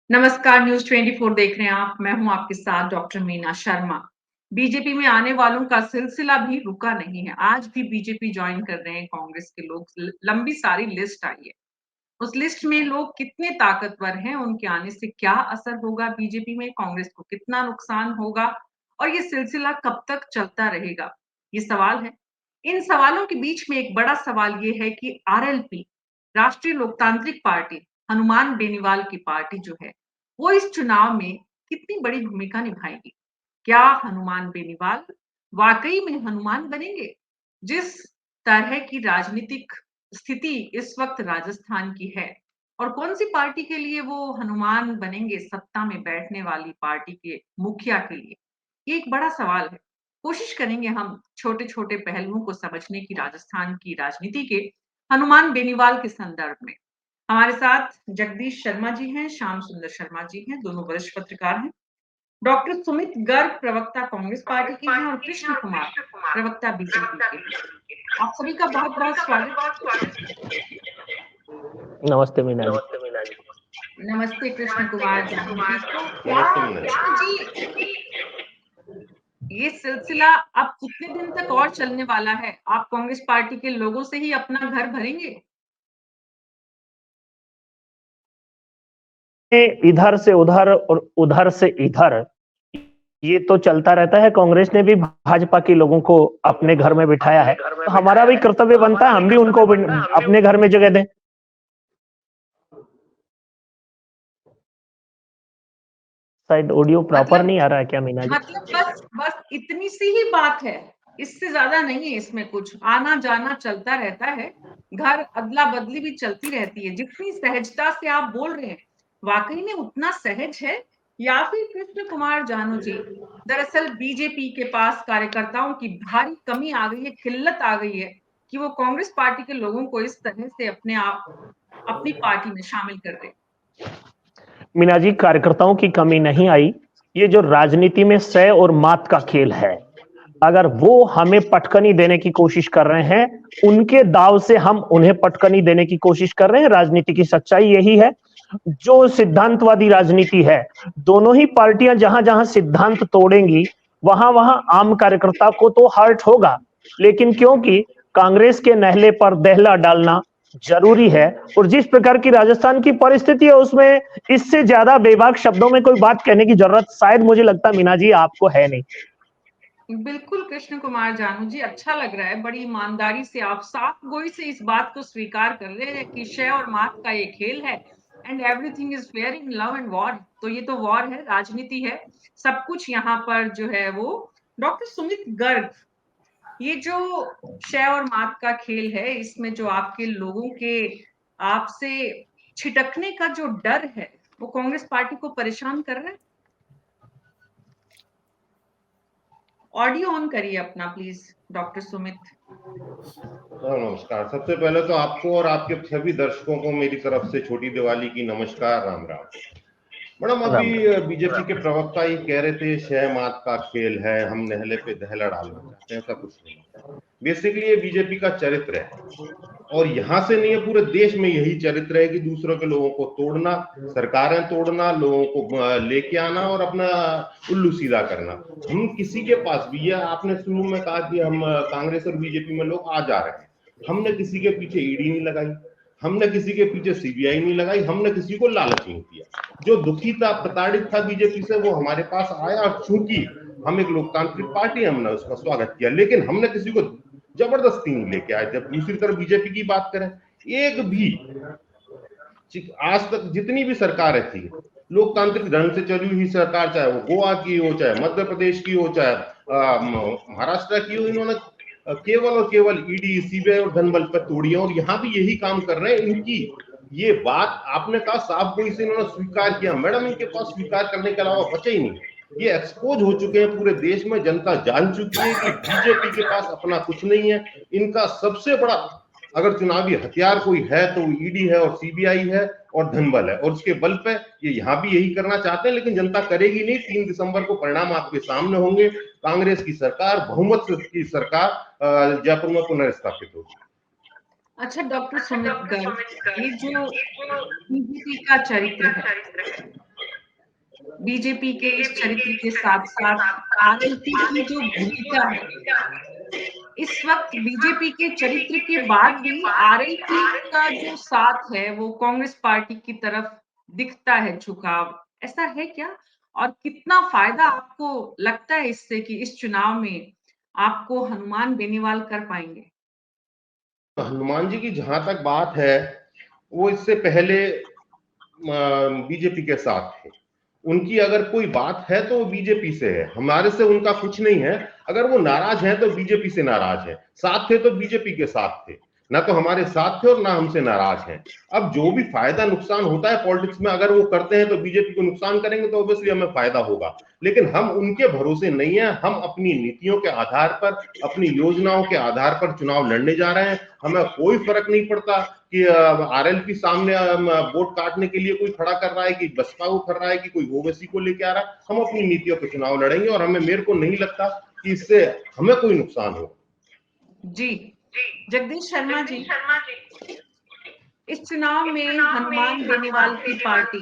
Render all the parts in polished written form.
नमस्कार, न्यूज़ 24 देख रहे हैं आप। मैं हूँ आपके साथ डॉक्टर मीना शर्मा। बीजेपी में आने वालों का सिलसिला भी रुका नहीं है। आज भी बीजेपी जॉइन कर रहे हैं कांग्रेस के लोग। लंबी सारी लिस्ट आई है। उस लिस्ट में लोग कितने ताकतवर हैं, उनके आने से क्या असर होगा बीजेपी में, कांग्रेस को कितना नुकसान होगा और ये सिलसिला कब तक चलता रहेगा? ये सवाल है। इन सवालों के बीच में एक बड़ा सवाल ये है कि आरएलपी, राष्ट्रीय लोकतांत्रिक पार्टी, हनुमान बेनीवाल की पार्टी जो है, वो इस चुनाव में कितनी बड़ी भूमिका निभाएगी? क्या हनुमान बेनीवाल वाकई में हनुमान बनेंगे? जिस तरह की राजनीतिक स्थिति इस वक्त राजस्थान की है और कौन-सी पार्टी के लिए वो हनुमान बनेंगे सत्ता में बैठने वाली पार्टी के मुखिया के लिए? ये एक बड़ा सवाल है। कोशिश करेंगे हम छोटे-छोटे पहलुओं को समझने की राजस्थान की राजनीति के हनुमान बेनीवाल के संदर्भ में। हमारे साथ जगदीश शर्मा जी हैं, श्याम सुंदर शर्मा जी हैं, दोनों वरिष्ठ पत्रकार हैं। डॉक्टर सुमित गर्ग प्रवक्ता कांग्रेस पार्टी के हैं और कृष्ण कुमार प्रवक्ता बीजेपी के हैं। आप सभी का बहुत-बहुत स्वागत। नमस्ते मीना जी। नमस्ते कृष्ण कुमार जानू जी। तो क्या नमस्ते मीना जी। कृष्ण जी ये सिलसिला अब कितने दिन तक और चलने वाला है? आप कांग्रेस पार्टी के लोगों से ही अपना घर भरेंगे? इधर से उधर और उधर से इधर ये तो चलता रहता है। कांग्रेस ने भी भाजपा के लोगों को अपने घर में बिठाया है, तो हमारा भी कर्तव्य बनता है हम भी उनको अपने घर में जगह दें। शायद ऑडियो प्रॉपर नहीं आ रहा है क्या मीना जी? मतलब बस इतनी सी ही बात है, इससे ज्यादा नहीं है इसमें कुछ। आना जाना चलता रहता है, घर अदला बदली भी चलती रहती है। जितनी सहजता से आप बोल रहे हैं, वाकई में उतना सहज है या फिर कृष्ण कुमार जानू जी दरअसल बीजेपी के पास कार्यकर्ताओं की भारी कमी आ गई है, किल्लत आ गई है कि वो कांग्रेस पार्टी के लोगों को इस तरह से अपनी पार्टी में शामिल कर रहे हैं। मीना जी, कार्यकर्ताओं की कमी नहीं आई। ये जो राजनीति में सय और मात का खेल है, अगर वो हमें पटकनी देने की कोशिश कर रहे हैं, उनके दाव से हम उन्हें पटकनी देने की कोशिश कर रहे हैं। राजनीति की सच्चाई यही है। जो सिद्धांतवादी राजनीति है, दोनों ही पार्टियां जहां जहां सिद्धांत तोड़ेंगी, वहां वहां आम कार्यकर्ता को तो हर्ट होगा, लेकिन क्योंकि कांग्रेस के नहले पर दहला डालना जरूरी है और जिस प्रकार की राजस्थान की परिस्थिति है, उसमें इससे ज्यादा बेबाक शब्दों में कोई बात कहने की जरूरत शायद मुझे लगता मीना जी आपको है नहीं। बिल्कुल कृष्ण कुमार जानू जी, अच्छा लग रहा है। बड़ी ईमानदारी से आप साफ गोई से इस बात को स्वीकार कर रहे हैं कि शय और मात का ये खेल है and everything is fair in love and war. तो ये तो वॉर है, राजनीति है, सब कुछ यहाँ पर जो है वो। डॉक्टर सुमित गर्ग, ये जो शय और मात का खेल है, इसमें जो आपके लोगों के आपसे छिटकने का जो डर है, वो कांग्रेस पार्टी को परेशान कर रहा है। ऑडियो ऑन करिए अपना प्लीज डॉक्टर सुमित। नमस्कार। सबसे पहले तो आपको और आपके सभी दर्शकों को मेरी तरफ से छोटी दिवाली की नमस्कार, राम राम। मैडम, अभी बीजेपी के प्रवक्ता ये कह रहे थे शह मात का खेल है, हम नहले पे दहला डालना चाहते हैं, ऐसा कुछ नहीं। बेसिकली ये बीजेपी का चरित्र है और यहाँ से नहीं है, पूरे देश में यही चरित्र है कि दूसरों के लोगों को तोड़ना, सरकारें तोड़ना, लोगों को लेके आना और अपना उल्लू सीधा करना। हम किसी के पास भी, ये आपने शुरू में कहा कि हम कांग्रेस और बीजेपी में लोग आ जा रहे हैं, हमने किसी के पीछे ईडी नहीं लगाई, हमने किसी के पीछे सीबीआई नहीं लगाई, हमने किसी को लालच नहीं दिया। जो दुखी था, प्रताड़ित था बीजेपी से, वो हमारे पास आया और चूंकि हम एक लोकतांत्रिक पार्टी, हमने उसका स्वागत किया, लेकिन हमने किसी को जबरदस्ती नहीं लेके आए। जब दूसरी तरफ बीजेपी की बात करें, एक भी आज तक जितनी भी सरकारें थी, लोकतांत्रिक ढंग से चली हुई सरकार, चाहे वो गोवा की हो, चाहे मध्य प्रदेश की हो, चाहे महाराष्ट्र की हो, इन्होंने केवल और केवल ईडी, सीबीआई और धनबल पर तोड़ी है और यहाँ भी यही काम कर रहे हैं। इनकी ये बात आपने कहा साफ गोई से इन्होंने स्वीकार किया। मैडम, इनके पास स्वीकार करने के अलावा बचा ही नहीं। ये एक्सपोज हो चुके हैं पूरे देश में, जनता जान चुकी है कि बीजेपी के पास अपना कुछ नहीं है। इनका सबसे बड़ा अगर चुनावी हथियार कोई है तो वो ईडी है और सीबीआई है और धनबल है, और उसके बल पे ये यहाँ भी यही करना चाहते हैं, लेकिन जनता करेगी नहीं। 3 दिसंबर को परिणाम आपके सामने होंगे। कांग्रेस की सरकार, बहुमत की सरकार जयपुर में पुनर्स्थापित होगी। अच्छा डॉक्टर सुमित गर्ग, ये जो बीजेपी का चरित्र है, बीजेपी के इस चरित्र के साथ साथ आरएलपी की जो भूमिका है, इस वक्त बीजेपी के चरित्र के बाद भी आरएलपी का जो साथ है वो कांग्रेस पार्टी की तरफ दिखता है झुकाव, ऐसा है क्या? और कितना फायदा आपको लगता है इससे कि इस चुनाव में आपको हनुमान बेनीवाल कर पाएंगे? हनुमान जी की जहां तक बात है, वो इससे पहले बीजेपी के साथ थे। उनकी अगर कोई बात है तो वो बीजेपी से है, हमारे से उनका कुछ नहीं है। अगर वो नाराज हैं तो बीजेपी से नाराज है, साथ थे तो बीजेपी के साथ थे, ना तो हमारे साथ थे और ना हमसे नाराज हैं। अब जो भी फायदा नुकसान होता है पॉलिटिक्स में, अगर वो करते हैं तो बीजेपी को नुकसान करेंगे तो ऑब्वियसली हमें फायदा होगा, लेकिन हम उनके भरोसे नहीं है। हम अपनी नीतियों के आधार पर, अपनी योजनाओं के आधार पर चुनाव लड़ने जा रहे हैं। हमें कोई फर्क नहीं पड़ता कि आरएलपी सामने वोट काटने के लिए कोई खड़ा कर रहा है, कि बसपा को कर रहा है, कि कोई ओवैसी को लेके आ रहा है। हम अपनी नीतियों पे चुनाव लड़ेंगे और मेरे को नहीं लगता कि इससे हमें कोई नुकसान हो। जी, जगदीश शर्मा जी, इस चुनाव में हनुमान बेनीवाल की पार्टी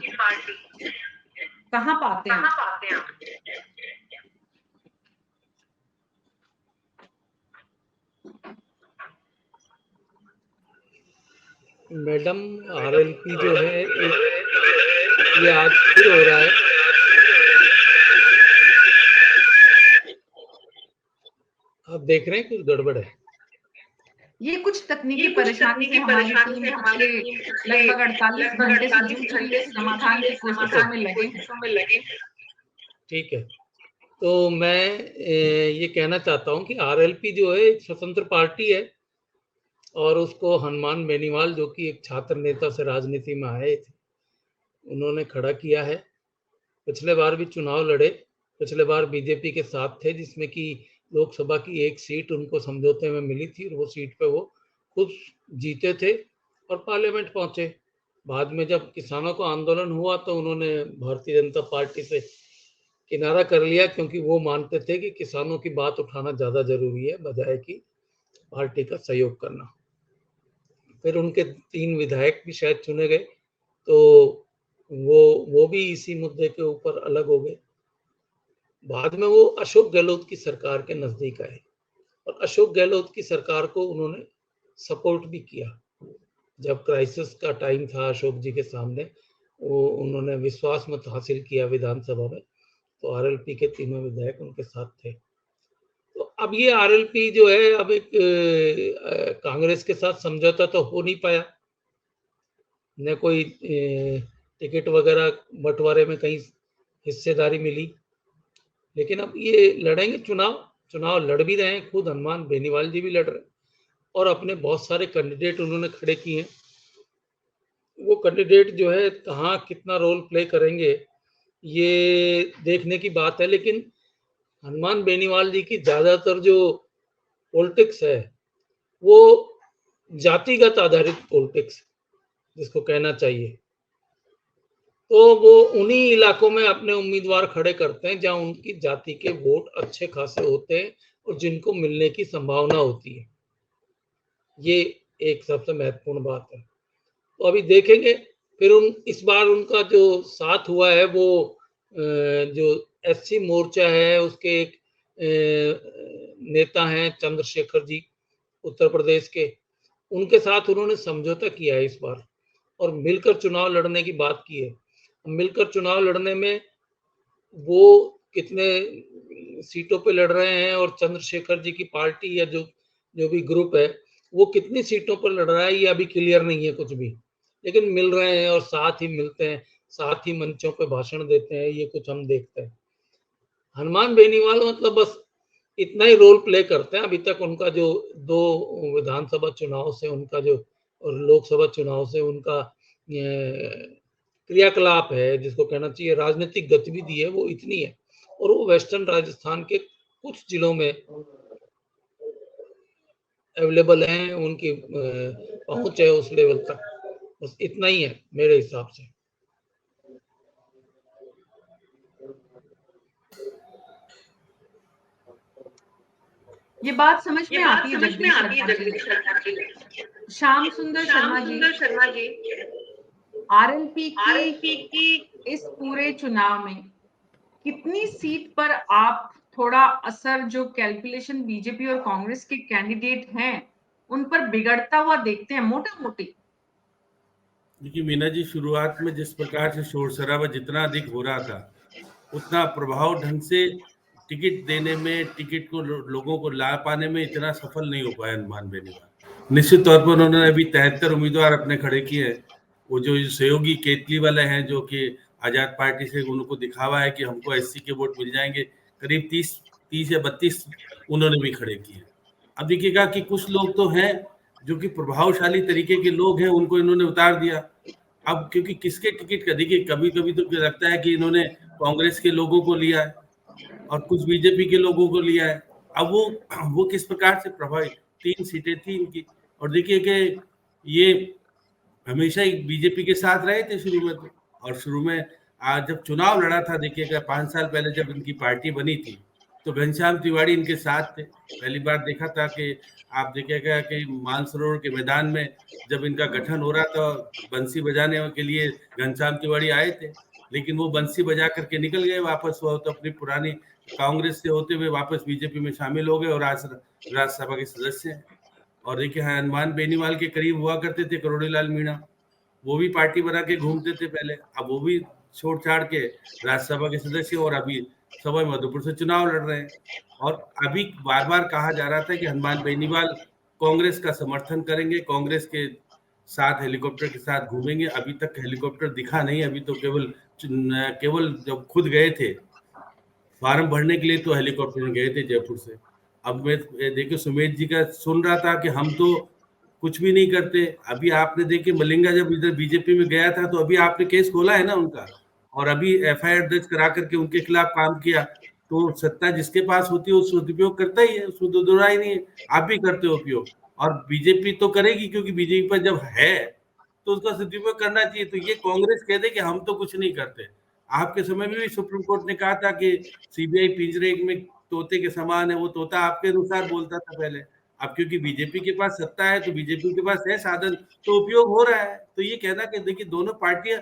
कहाँ पाते हैं आप? मैडम, आरएलपी जो है ये आज फिर हो रहा है। आप देख रहे हैं कुछ गड़बड़ है। ये कुछ तकनीकी परेशानी से हमारी टीम पिछले लगभग 48 घंटे से जूझ रही है, समाधान की कोशिशों में लगे। ठीक है, तो मैं ये कहना चाहता हूं कि आरएलपी जो है एक स्वतंत्र पार्टी है और उसको हनुमान बेनीवाल, जो कि एक छात्र नेता से राजनीति में आए थे, उन्होंने खड़ा किया है। पिछले बार भी चुनाव लड़े, पिछले बार बीजेपी के साथ थे, जिसमें कि लोकसभा की एक सीट उनको समझौते में मिली थी और वो सीट पे वो खुद जीते थे और पार्लियामेंट पहुंचे। बाद में जब किसानों का आंदोलन हुआ तो उन्होंने भारतीय जनता पार्टी से किनारा कर लिया, क्योंकि वो मानते थे कि किसानों की बात उठाना ज़्यादा जरूरी है बजाय कि पार्टी का सहयोग करना। फिर उनके 3 विधायक भी शायद चुने गए, तो वो भी इसी मुद्दे के ऊपर अलग हो गए। बाद में वो अशोक गहलोत की सरकार के नजदीक आए और अशोक गहलोत की सरकार को उन्होंने सपोर्ट भी किया। जब क्राइसिस का टाइम था अशोक जी के सामने, वो उन्होंने विश्वास मत हासिल किया विधानसभा में, तो आरएलपी के तीनों विधायक उनके साथ थे। तो अब ये आरएलपी जो है, अब एक कांग्रेस के साथ समझौता तो हो नहीं पाया, न कोई टिकट वगैरह बंटवारे में कहीं हिस्सेदारी मिली, लेकिन अब ये लड़ेंगे चुनाव लड़ भी रहे हैं। खुद हनुमान बेनीवाल जी भी लड़ रहे हैं और अपने बहुत सारे कैंडिडेट उन्होंने खड़े किए हैं। वो कैंडिडेट जो है कहाँ कितना रोल प्ले करेंगे ये देखने की बात है, लेकिन हनुमान बेनीवाल जी की ज्यादातर जो पॉलिटिक्स है वो जातिगत आधारित पॉलिटिक्स जिसको कहना चाहिए, तो वो उन्हीं इलाकों में अपने उम्मीदवार खड़े करते हैं जहां उनकी जाति के वोट अच्छे खासे होते हैं और जिनको मिलने की संभावना होती है। ये एक सबसे महत्वपूर्ण बात है। तो अभी देखेंगे। फिर इस बार उनका जो साथ हुआ है वो जो एससी मोर्चा है उसके एक नेता हैं चंद्रशेखर जी उत्तर प्रदेश के, उनके साथ उन्होंने समझौता किया है इस बार और मिलकर चुनाव लड़ने की बात की है। मिलकर चुनाव लड़ने में वो कितने सीटों पे लड़ रहे हैं और चंद्रशेखर जी की पार्टी या जो भी ग्रुप है वो कितनी सीटों पर लड़ रहा है ये अभी क्लियर नहीं है कुछ भी, लेकिन मिल रहे हैं और साथ ही मिलते हैं, साथ ही मंचों पे भाषण देते हैं, ये कुछ हम देखते हैं। हनुमान बेनीवाल मतलब बस इतना ही रोल प्ले करते हैं। अभी तक उनका जो 2 विधानसभा चुनाव से उनका जो और लोकसभा चुनाव से उनका क्रियाकलाप है, जिसको कहना चाहिए राजनीतिक गतिविधि है, वो इतनी है और वो वेस्टर्न राजस्थान के कुछ जिलों में अवेलेबल हैं, उनकी पहुंच है उस लेवल तक, बस इतना ही है मेरे हिसाब से। ये बात समझ में आती है जगदीश शर्मा जी। श्याम सुंदर शर्मा जी, आरएलपी की इस पूरे चुनाव में कितनी सीट पर आप थोड़ा असर जो कैलकुलेशन बीजेपी और कांग्रेस के कैंडिडेट हैं उन पर बिगड़ता हुआ देखते हैं मोटा मोटी? देखिए मीना जी, शुरुआत में जिस प्रकार से शोर शराबा जितना अधिक हो रहा था, उतना प्रभाव ढंग से टिकट देने में, टिकट को लोगों को ला पाने में इतना सफल नहीं हो पाया हनुमान बेनीवाल। निश्चित तौर पर उन्होंने अभी 73 उम्मीदवार अपने खड़े किए हैं। वो जो सहयोगी केतली वाले हैं, जो कि आजाद पार्टी से, उनको दिखावा है कि हमको एससी के वोट मिल जाएंगे, करीब 30 या 32 उन्होंने भी खड़े किए। अब देखिएगा कि कुछ लोग तो हैं जो कि प्रभावशाली तरीके के लोग हैं, उनको इन्होंने उतार दिया। अब क्योंकि किसके टिकट का, देखिए कभी कभी तो लगता है कि इन्होंने कांग्रेस के लोगों को लिया है और कुछ बीजेपी के लोगों को लिया है। अब वो किस प्रकार से प्रभावित, 3 सीटें थी इनकी, और देखिए कि ये हमेशा ही बीजेपी के साथ रहे थे शुरू में तो। और शुरू में आज जब चुनाव लड़ा था, देखिएगा 5 साल पहले जब इनकी पार्टी बनी थी, तो घनश्याम तिवारी इनके साथ थे। पहली बार देखा था कि आप देखिएगा कि मानसरोवर के मैदान में जब इनका गठन हो रहा था, बंसी बजाने के लिए घनश्याम तिवारी आए थे, लेकिन वो बंसी बजा करके निकल गए वापस। वो तो अपनी पुरानी कांग्रेस से होते हुए वापस बीजेपी में शामिल हो गए और आज राज्यसभा के सदस्य हैं। और देखिए हनुमान बेनीवाल के करीब हुआ करते थे करोड़ीलाल मीणा, वो भी पार्टी बना के घूमते थे पहले, अब वो भी छोड़ छाड़ के राज्यसभा के सदस्य और अभी सवाई माधोपुर से चुनाव लड़ रहे हैं। और अभी बार बार कहा जा रहा था कि हनुमान बेनीवाल कांग्रेस का समर्थन करेंगे, कांग्रेस के साथ हेलीकॉप्टर के साथ घूमेंगे। अभी तक हेलीकॉप्टर दिखा नहीं, अभी तो केवल जब खुद गए थे फार्म भरने के लिए तो हेलीकॉप्टर में गए थे जयपुर से। अब मैं देखिए सुमेश जी का सुन रहा था कि हम तो कुछ भी नहीं करते। अभी आपने देखिए मलिंगा जब इधर बीजेपी में गया था तो अभी आपने केस खोला है ना उनका, और अभी एफआईआर दर्ज करा करके उनके खिलाफ काम किया। तो सत्ता जिसके पास होती है उसका उपयोग करता ही है, उसको तो दोहराई नहीं है। आप भी करते हो उपयोग, और बीजेपी तो करेगी, क्योंकि बीजेपी पर जब है तो उसका सदुपयोग करना चाहिए। तो ये कांग्रेस कह दे कि हम तो कुछ नहीं करते। आपके समय में भी सुप्रीम कोर्ट ने कहा था कि सीबीआई पिंजरे में तोते के समान है, वो तोता आपके अनुसार बोलता था पहले। अब क्योंकि बीजेपी के पास सत्ता है तो बीजेपी के पास है साधन, तो उपयोग हो रहा है। तो ये कहना कि देखिए दोनों पार्टियां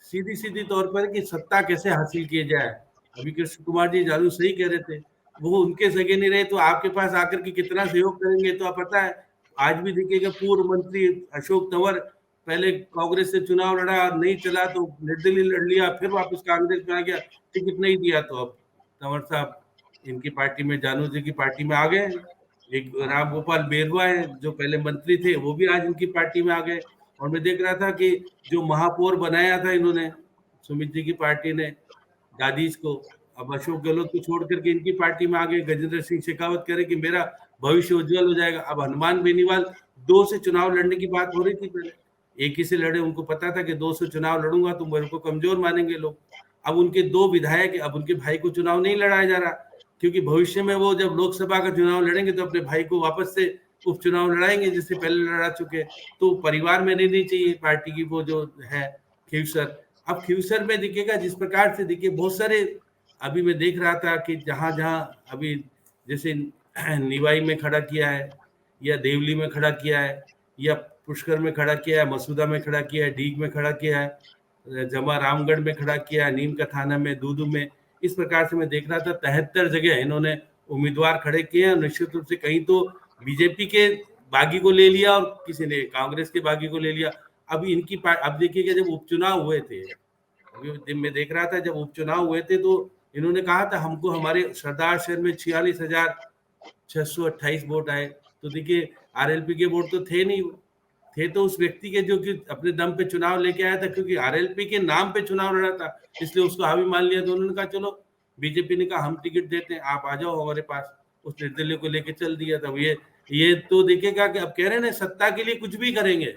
सीधी सीधी तौर पर कि सत्ता कैसे हासिल किए जाए। अभी कृष्ण कुमार जी जानू सही कह रहे थे, वो उनके सगे नहीं रहे तो आपके पास आकर के कितना सहयोग करेंगे। तो आप पता है आज भी देखिएगा पूर्व मंत्री अशोक तंवर पहले कांग्रेस से चुनाव लड़ा, नहीं चला तो निर्दलीय लड़ लिया, फिर वापस कांग्रेस में आ गया, टिकट नहीं दिया तो अब तंवर साहब इनकी पार्टी में, जानू जी की पार्टी में आ गए। एक राम गोपाल बेरवा है जो पहले मंत्री थे, वो भी आज इनकी पार्टी में आ गए। और मैं देख रहा था कि जो महापौर बनाया था इन्होंने, सुमित जी की पार्टी ने, दादीज को, अब अशोक गहलोत को छोड़ करके इनकी पार्टी में आ गए। गजेंद्र सिंह शेखावत कह रहे कि मेरा भविष्य उज्जवल हो जाएगा। अब हनुमान बेनीवाल 2 से चुनाव लड़ने की बात हो रही थी पहले, एक ही से लड़े, उनको पता था कि 2 से चुनाव लड़ूंगा तो मेरे को कमजोर मानेंगे लोग। अब उनके 2 विधायक, अब उनके भाई को चुनाव नहीं लड़ाया जा रहा, क्योंकि भविष्य में वो जब लोकसभा का चुनाव लड़ेंगे तो अपने भाई को वापस से उपचुनाव लड़ाएंगे जिससे पहले लड़ा चुके। तो परिवार में नहीं चाहिए पार्टी की वो जो है खींवसर। अब खींवसर में दिखेगा जिस प्रकार से, देखिए बहुत सारे, अभी मैं देख रहा था कि जहां जहां अभी जैसे निवाई में खड़ा किया है, या देवली में खड़ा किया है, या पुष्कर में खड़ा किया है, मसूदा में खड़ा किया है, डीग में खड़ा किया है, जमा रामगढ़ में खड़ा किया है, नीम का थाना में, दूदू में, इस प्रकार से मैं देख रहा था 73 जगह इन्होंने उम्मीदवार खड़े किए हैं। निश्चित रूप से कहीं तो बीजेपी के बागी को ले लिया और किसी ने कांग्रेस के बागी को ले लिया। अब इनकी अब देखिएगा जब उपचुनाव हुए थे, अभी मैं देख रहा था जब उपचुनाव हुए थे तो इन्होंने कहा था हमको हमारे सरदार शहर में 46,628 वोट आए। तो देखिए आरएलपी के वोट तो थे नहीं, थे तो उस व्यक्ति के जो कि अपने दम पे चुनाव लेके आया था, क्योंकि आरएलपी के नाम पे चुनाव लड़ा था इसलिए उसको हावी मान लिया। तो उन्होंने कहा चलो, बीजेपी ने कहा हम टिकट देते हैं, आप आ जाओ हमारे पास, उस निर्दलीय को लेके चल दिया था। ये तो देखिएगा कि अब कह रहे हैं ना सत्ता के लिए कुछ भी करेंगे।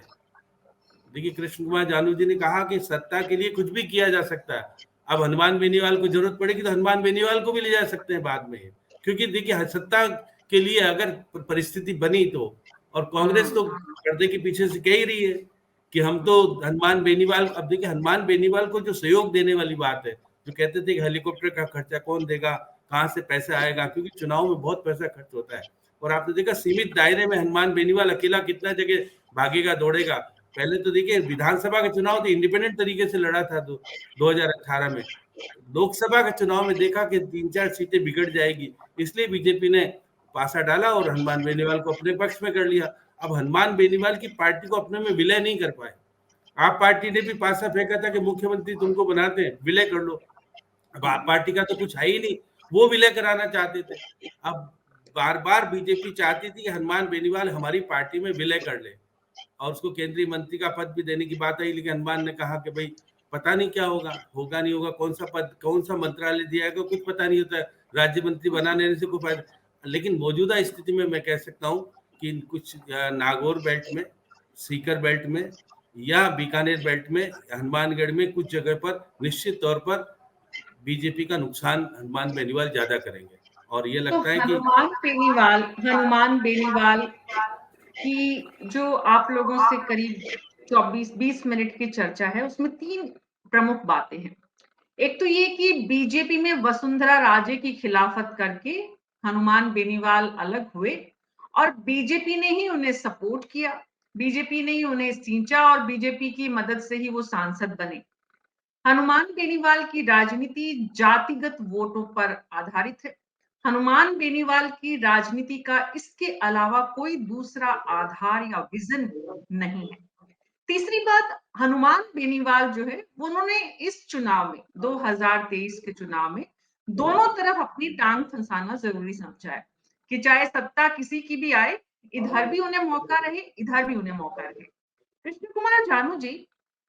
देखिए कृष्ण कुमार जानू जी ने कहा कि सत्ता के लिए कुछ भी किया जा सकता है। अब हनुमान बेनीवाल को जरूरत पड़ेगी तो हनुमान बेनीवाल को भी ले जा सकते हैं बाद में, क्योंकि देखिए सत्ता के लिए अगर परिस्थिति बनी तो, और कांग्रेस तो पर्दे के पीछे से कह ही रही है कि हम तो हनुमान बेनीवाल, अब देखिए हनुमान बेनीवाल को जो सहयोग देने वाली बात है, जो कहते थे कि हेलीकॉप्टर का खर्चा कौन देगा, कहाँ से पैसा आएगा, क्योंकि चुनाव में बहुत पैसा खर्च होता है। और आपने देखा सीमित दायरे में हनुमान बेनीवाल अकेला कितना जगह भागेगा दौड़ेगा। पहले तो देखिए विधानसभा का चुनाव तो इंडिपेंडेंट तरीके से लड़ा था 2018 में, लोकसभा के चुनाव में देखा कि 3-4 सीटें बिगड़ जाएगी, इसलिए बीजेपी ने पासा डाला और हनुमान बेनीवाल को अपने पक्ष में कर लिया। अब हनुमान बेनीवाल की पार्टी को अपने में विलय नहीं कर पाए। आप पार्टी ने भी पासा फेंका था कि मुख्यमंत्री तुमको बनाते हैं, विलय कर लो। अब आप पार्टी का तो कुछ है ही नहीं, वो विलय कराना चाहते थे। अब बार बार बीजेपी चाहती थी कि हनुमान बेनीवाल हमारी पार्टी में विलय कर ले और उसको केंद्रीय मंत्री का पद भी देने की बात आई, लेकिन हनुमान ने कहा कि भाई पता नहीं क्या होगा, होगा नहीं होगा, कौन सा पद, कौन सा मंत्रालय दिया जाएगा, कुछ पता नहीं होता है, राज्य मंत्री बना लेने से कोई फायदा। लेकिन मौजूदा स्थिति में मैं कह सकता हूँ कि कुछ नागौर बेल्ट में, सीकर बेल्ट में या बीकानेर बेल्ट में, हनुमानगढ़ में कुछ जगह पर निश्चित तौर पर बीजेपी का नुकसान हनुमान बेनीवाल ज्यादा करेंगे। और ये तो लगता है कि हनुमान बेनीवाल की जो आप लोगों से करीब 24-20 मिनट की चर्चा है, उसमें 3 प्रमुख बातें हैं। एक तो ये कि बीजेपी में वसुंधरा राजे की खिलाफत करके हनुमान बेनीवाल अलग हुए और बीजेपी ने ही उन्हें सपोर्ट किया, बीजेपी ने ही उन्हें सींचा और बीजेपी की मदद से ही वो सांसद बने। हनुमान बेनीवाल की राजनीति जातिगत वोटों पर आधारित है। हनुमान बेनीवाल की राजनीति का इसके अलावा कोई दूसरा आधार या विजन नहीं है। तीसरी बात, हनुमान बेनीवाल जो है उन्होंने इस चुनाव में 2023 के चुनाव में दोनों तरफ अपनी टांग फंसाना जरूरी समझा है कि चाहे सत्ता किसी की भी आए, इधर भी उन्हें मौका रहे, इधर भी उन्हें मौका रहे। कृष्ण कुमार जानू जी,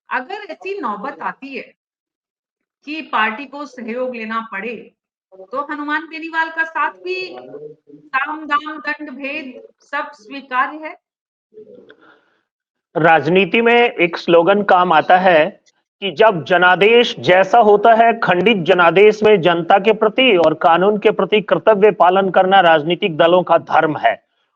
अगर ऐसी नौबत आती है कि पार्टी को सहयोग लेना पड़े तो हनुमान बेनीवाल का साथ भी साम दाम दंड भेद सब स्वीकार्य है। राजनीति में एक स्लोगन काम आता है कि जब जनादेश जैसा होता है, खंडित जनादेश में जनता के प्रति और कानून के प्रति कर्तव्य पालन करना राजनीतिक दलों का धर्म है।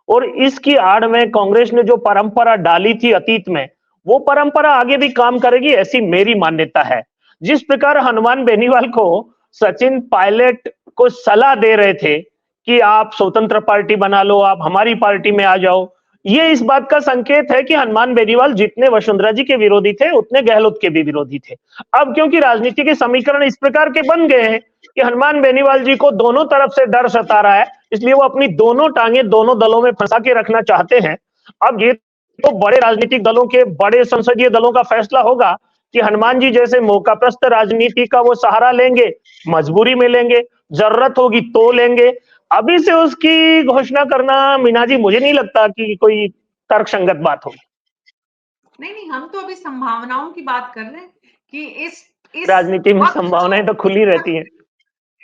और इसकी आड़ में कांग्रेस ने जो परंपरा डाली थी अतीत में, वो परंपरा आगे भी काम करेगी, ऐसी मेरी मान्यता है। जिस प्रकार हनुमान बेनीवाल को सचिन पायलट को सलाह दे रहे थे कि आप स्वतंत्र पार्टी बना लो, आप हमारी पार्टी में आ जाओ, ये इस बात का संकेत है कि हनुमान बेनीवाल जितने वसुंधरा जी के विरोधी थे उतने गहलोत के भी विरोधी थे। अब क्योंकि राजनीति के समीकरण इस प्रकार के बन गए हैं कि हनुमान बेनीवाल जी को दोनों तरफ से डर सता रहा है, इसलिए वो अपनी दोनों टांगे दोनों दलों में फंसा के रखना चाहते हैं। अब ये तो बड़े राजनीतिक दलों के, बड़े संसदीय दलों का फैसला होगा कि हनुमान जी जैसे मौकाप्रस्त राजनीति का वो सहारा लेंगे, मजबूरी में लेंगे, जरूरत होगी तो लेंगे। अभी से उसकी घोषणा करना मीना जी मुझे नहीं लगता कि कोई तर्कसंगत बात होगी। नहीं, हम तो अभी संभावनाओं की बात कर रहे हैं कि इस राजनीति में संभावनाएं तो खुली रहती हैं।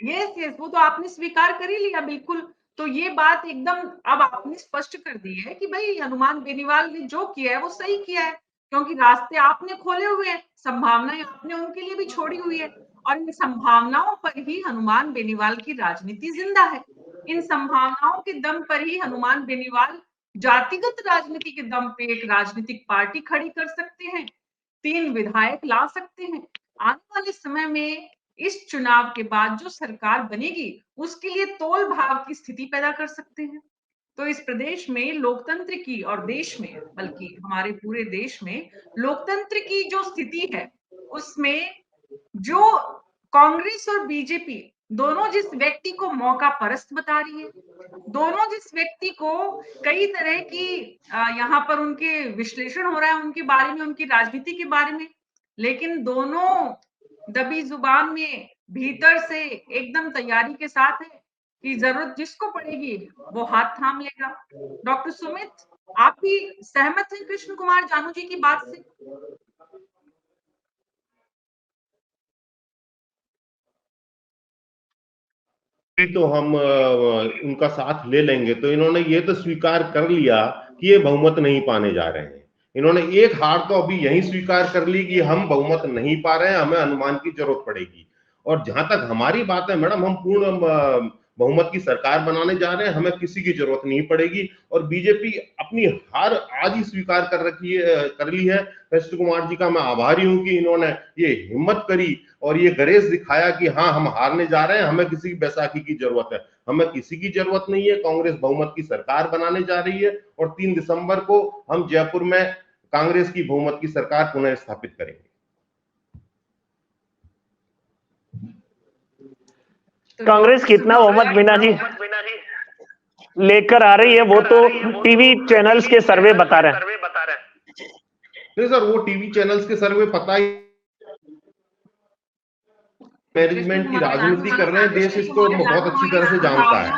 यस, वो तो आपने स्वीकार कर ही लिया, बिल्कुल। तो ये बात एकदम अब आपने स्पष्ट कर दी है कि भाई हनुमान बेनीवाल ने जो किया है वो सही किया है, क्योंकि रास्ते आपने खोले हुए हैं, संभावनाएं आपने उनके लिए भी छोड़ी हुई है और इन संभावनाओं पर ही हनुमान बेनीवाल की राजनीति जिंदा है। इन संभावनाओं के दम पर ही हनुमान बेनीवाल जातिगत राजनीति के दम पे एक राजनीतिक पार्टी खड़ी कर सकते हैं, 3 विधायक ला सकते हैं। आने वाले समय में इस चुनाव के बाद जो सरकार बनेगी उसके लिए तोल भाव की स्थिति पैदा कर सकते हैं। तो इस प्रदेश में लोकतंत्र की और देश में, बल्कि हमारे पूरे देश में लोकतंत्र की जो स्थिति है उसमें जो कांग्रेस और बीजेपी दोनों जिस व्यक्ति को मौका परस्त बता रही है, दोनों जिस व्यक्ति को कई तरह की यहाँ पर उनके विश्लेषण हो रहा है उनके बारे में, उनकी राजनीति के बारे में, लेकिन दोनों दबी जुबान में भीतर से एकदम तैयारी के साथ है कि जरूरत जिसको पड़ेगी वो हाथ थाम लेगा। डॉक्टर सुमित, आप भी सहमत हैं कृष्ण कुमार जानू जी की बात से? तो हम उनका साथ ले लेंगे। तो इन्होंने ये तो स्वीकार कर लिया कि ये बहुमत नहीं पाने जा रहे हैं। इन्होंने एक हार तो अभी यही स्वीकार कर ली कि हम बहुमत नहीं पा रहे हैं, हमें अनुमान की जरूरत पड़ेगी। और जहां तक हमारी बात है मैडम, हम पूर्ण बहुमत की सरकार बनाने जा रहे हैं, हमें किसी की जरूरत नहीं पड़ेगी। और बीजेपी अपनी हार आज ही स्वीकार कर ली है। कृष्ण कुमार जी का मैं आभारी हूं कि इन्होंने ये हिम्मत करी और ये गरेज दिखाया कि हाँ हम हारने जा रहे हैं, हमें किसी की बैसाखी की जरूरत है। हमें किसी की जरूरत नहीं है, कांग्रेस बहुमत की सरकार बनाने जा रही है और 3 दिसंबर को हम जयपुर में कांग्रेस की बहुमत की सरकार पुनः स्थापित करेंगे। तो कांग्रेस कितना बहुमत मीना जी लेकर आ रही है वो तो टीवी चैनल्स के सर्वे बता रहे हैं। नहीं सर, वो टीवी चैनल्स के सर्वे पता ही, मैनेजमेंट की राजनीति कर रहे हैं, देश इसको बहुत अच्छी तरह से जानता है।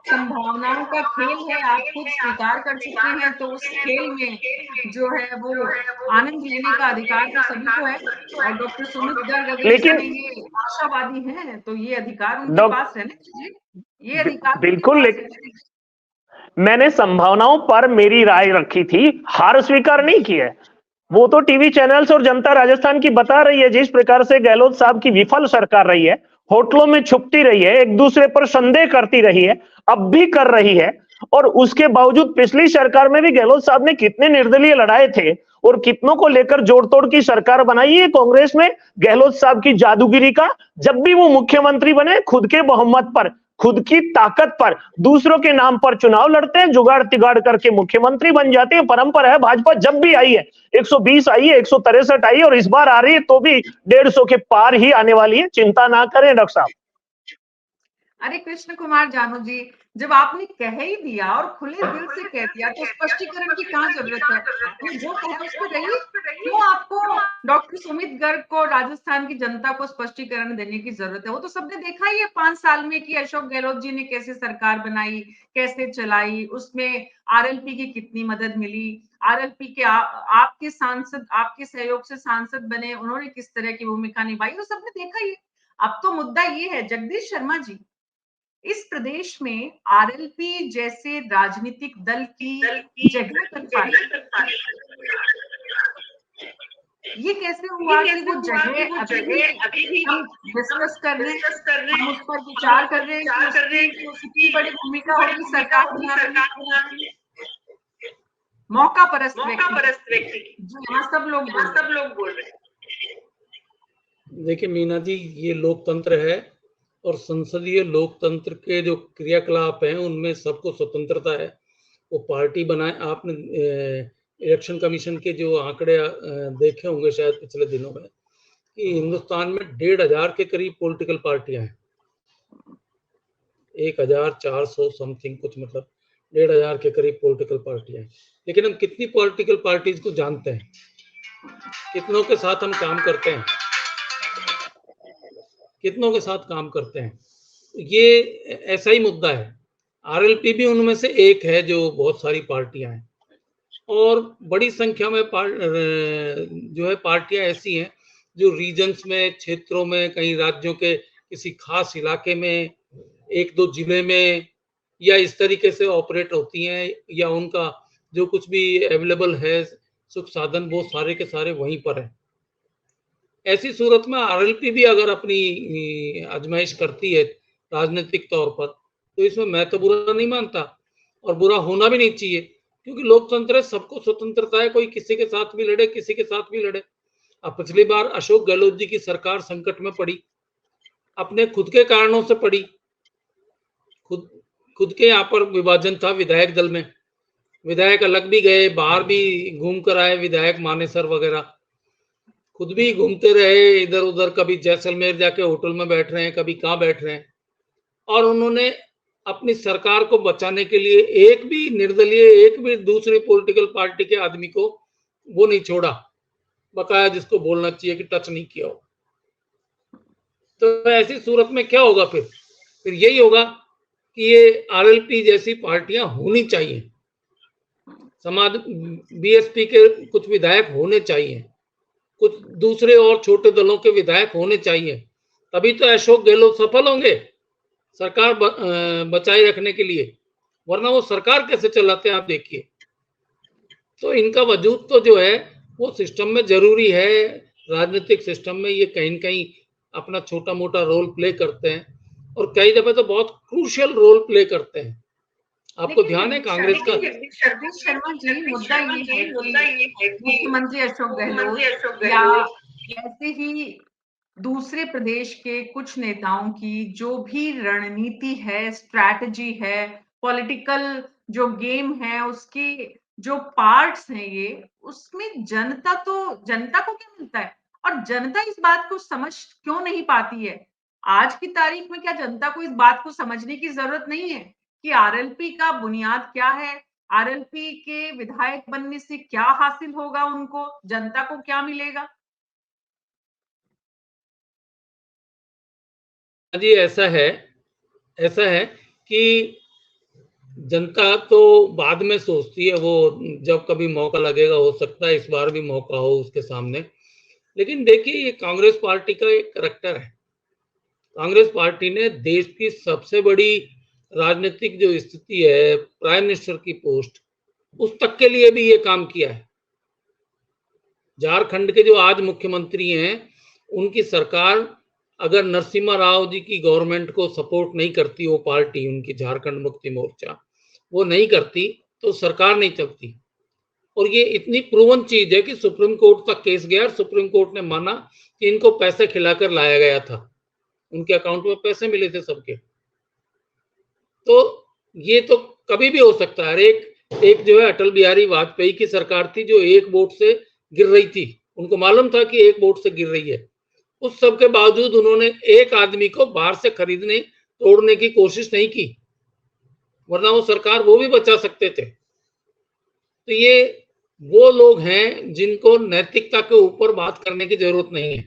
संभावनाओं का खेल है, आप खुद स्वीकार कर चुके हैं, तो उस खेल में जो है वो आनंद लेने का अधिकार तो सभी को है। और डॉक्टर सुमित गर्ग अगर लेकिन ये आशावादी हैं तो ये अधिकार उनके डॉक- पास है ना, ये अधिकार बिल्कुल, उनके पास है। मैंने संभावनाओं पर मेरी राय रखी थी, हार स्वीकार नहीं की है। वो तो टीवी चैनल्स और जनता राजस्थान की बता रही है, जिस प्रकार से गहलोत साहब की विफल सरकार रही है, होटलों में छुपती रही है, एक दूसरे पर संदेह करती रही है, अब भी कर रही है। और उसके बावजूद पिछली सरकार में भी गहलोत साहब ने कितने निर्दलीय लड़ाए थे और कितनों को लेकर जोड़ तोड़ की सरकार बनाई है कांग्रेस में गहलोत साहब की जादूगिरी का। जब भी वो मुख्यमंत्री बने, खुद के बहुमत पर, खुद की ताकत पर, दूसरों के नाम पर चुनाव लड़ते हैं, जुगाड़ तिगाड़ करके मुख्यमंत्री बन जाते हैं। परंपरा है, भाजपा जब भी आई है 120 आई है, 163 आई है, और इस बार आ रही है तो भी 150 के पार ही आने वाली है। चिंता ना करें डॉक्टर साहब। अरे कृष्ण कुमार जानू जी, जब आपने कह ही दिया और खुले दिल से कह दिया तो स्पष्टीकरण की कहाँ जरूरत है? आपने जो कहा उस पर रहिए। क्यों आपको डॉक्टर सुमित गर्ग को, राजस्थान की जनता को स्पष्टीकरण देने की जरूरत है? वो तो सबने देखा ही है 5 साल में कि अशोक गहलोत जी ने कैसे सरकार बनाई, कैसे चलाई, उसमें आरएलपी की कितनी मदद मिली, आरएलपी के आपके सांसद, आपके सहयोग से सांसद बने, उन्होंने किस तरह की भूमिका निभाई, वो सबने देखा ही है। अब तो मुद्दा ये है जगदीश शर्मा जी, इस प्रदेश में आरएलपी जैसे राजनीतिक दल की जगह कर पाए, ये कैसे हुआ कि वो जगह अभी भी हम डिस्कस कर रहे हैं, हम उस पर विचार कर रहे हैं कि उसकी बड़ी भूमिका होगी सरकार बनाने में। मौका परस्त व्यक्ति जो यहाँ सब लोग बोल रहे हैं। देखिए मीना जी, ये लोकतंत्र है और संसदीय लोकतंत्र के जो क्रियाकलाप हैं उनमें सबको स्वतंत्रता है। वो पार्टी बनाए, आपने इलेक्शन कमीशन के जो आंकड़े देखे होंगे शायद पिछले दिनों में, कि हिंदुस्तान में 1,500 के करीब पॉलिटिकल पार्टियां हैं, 1,400 समथिंग कुछ, मतलब 1,500 के करीब पॉलिटिकल पार्टियां हैं। लेकिन हम कितनी पॉलिटिकल पार्टीज को जानते हैं, कितनों के साथ हम काम करते हैं, कितनों के साथ काम करते हैं? ये ऐसा ही मुद्दा है। आरएलपी भी उनमें से एक है जो बहुत सारी पार्टियां हैं, और बड़ी संख्या में जो है पार्टियां ऐसी हैं जो रीजन्स में, क्षेत्रों में, कहीं राज्यों के किसी खास इलाके में, एक दो जिले में, या इस तरीके से ऑपरेट होती हैं, या उनका जो कुछ भी अवेलेबल है सुख साधन वो सारे के सारे वहीं पर है। ऐसी सूरत में आरएलपी भी अगर अपनी आजमाइश करती है राजनीतिक तौर पर, तो इसमें मैं तो बुरा नहीं मानता, और बुरा होना भी नहीं चाहिए, क्योंकि लोकतंत्र है, सबको स्वतंत्रता है, कोई किसी के साथ भी लड़े, किसी के साथ भी लड़े। अब पिछली बार अशोक गहलोत जी की सरकार संकट में पड़ी, अपने खुद के कारणों से पड़ी, खुद के यहाँ पर विभाजन था विधायक दल में, विधायक अलग भी गए, बाहर भी घूम कर आए, विधायक मानेसर वगैरह, खुद भी घूमते रहे इधर उधर, कभी जैसलमेर जाके होटल में बैठ रहे हैं, कभी कहाँ बैठ रहे हैं, और उन्होंने अपनी सरकार को बचाने के लिए एक भी निर्दलीय, एक भी दूसरी पॉलिटिकल पार्टी के आदमी को वो नहीं छोड़ा, बकाया जिसको बोलना चाहिए कि टच नहीं किया हो। तो ऐसी सूरत में क्या होगा? फिर यही होगा कि ये आरएलपी जैसी पार्टियां होनी चाहिए, समाज बीएसपी के कुछ विधायक होने चाहिए, कुछ दूसरे और छोटे दलों के विधायक होने चाहिए, तभी तो अशोक गहलोत सफल होंगे सरकार बचाए रखने के लिए, वरना वो सरकार कैसे चलाते हैं आप देखिए। तो इनका वजूद तो जो है वो सिस्टम में जरूरी है, राजनीतिक सिस्टम में ये कहीं न कहीं अपना छोटा मोटा रोल प्ले करते हैं, और कई दफे तो बहुत क्रूशियल रोल प्ले करते हैं। आपको ध्यान है कांग्रेस का? जगदीश शर्मा जी, मुद्दा ये है कि मुख्यमंत्री अशोक गहलोत या ऐसे ही दूसरे प्रदेश के कुछ नेताओं की जो भी रणनीति है, स्ट्रैटेजी है, पॉलिटिकल जो गेम है, उसके जो पार्ट्स हैं ये, उसमें जनता को क्या मिलता है? और जनता इस बात को समझ क्यों नहीं पाती है? आज की तारीख में क्या जनता को इस बात को समझने की जरूरत नहीं है कि आरएलपी का बुनियाद क्या है, आरएलपी के विधायक बनने से क्या हासिल होगा, उनको जनता को क्या मिलेगा? जी ऐसा है कि जनता तो बाद में सोचती है, वो जब कभी मौका लगेगा, हो सकता है इस बार भी मौका हो उसके सामने। लेकिन देखिए, ये कांग्रेस पार्टी का एक करैक्टर है। कांग्रेस पार्टी ने देश की सबसे बड़ी राजनीतिक जो स्थिति है, प्राइम मिनिस्टर की पोस्ट, उस तक के लिए भी ये काम किया है। झारखंड के जो आज मुख्यमंत्री हैं, उनकी सरकार अगर नरसिम्हा राव जी की गवर्नमेंट को सपोर्ट नहीं करती, वो पार्टी उनकी झारखंड मुक्ति मोर्चा वो नहीं करती, तो सरकार नहीं चलती। और ये इतनी प्रूवन चीज है कि सुप्रीम कोर्ट तक केस गया और सुप्रीम कोर्ट ने माना कि इनको पैसे खिलाकर लाया गया था, उनके अकाउंट में पैसे मिले थे सबके। तो ये तो कभी भी हो सकता है। एक जो है अटल बिहारी वाजपेयी की सरकार थी, जो एक वोट से गिर रही थी, उनको मालूम था कि एक वोट से गिर रही है, उस सब के बावजूद उन्होंने एक आदमी को बाहर से खरीदने तोड़ने की कोशिश नहीं की, वरना वो सरकार वो भी बचा सकते थे। तो ये वो लोग हैं जिनको नैतिकता के ऊपर बात करने की जरूरत नहीं है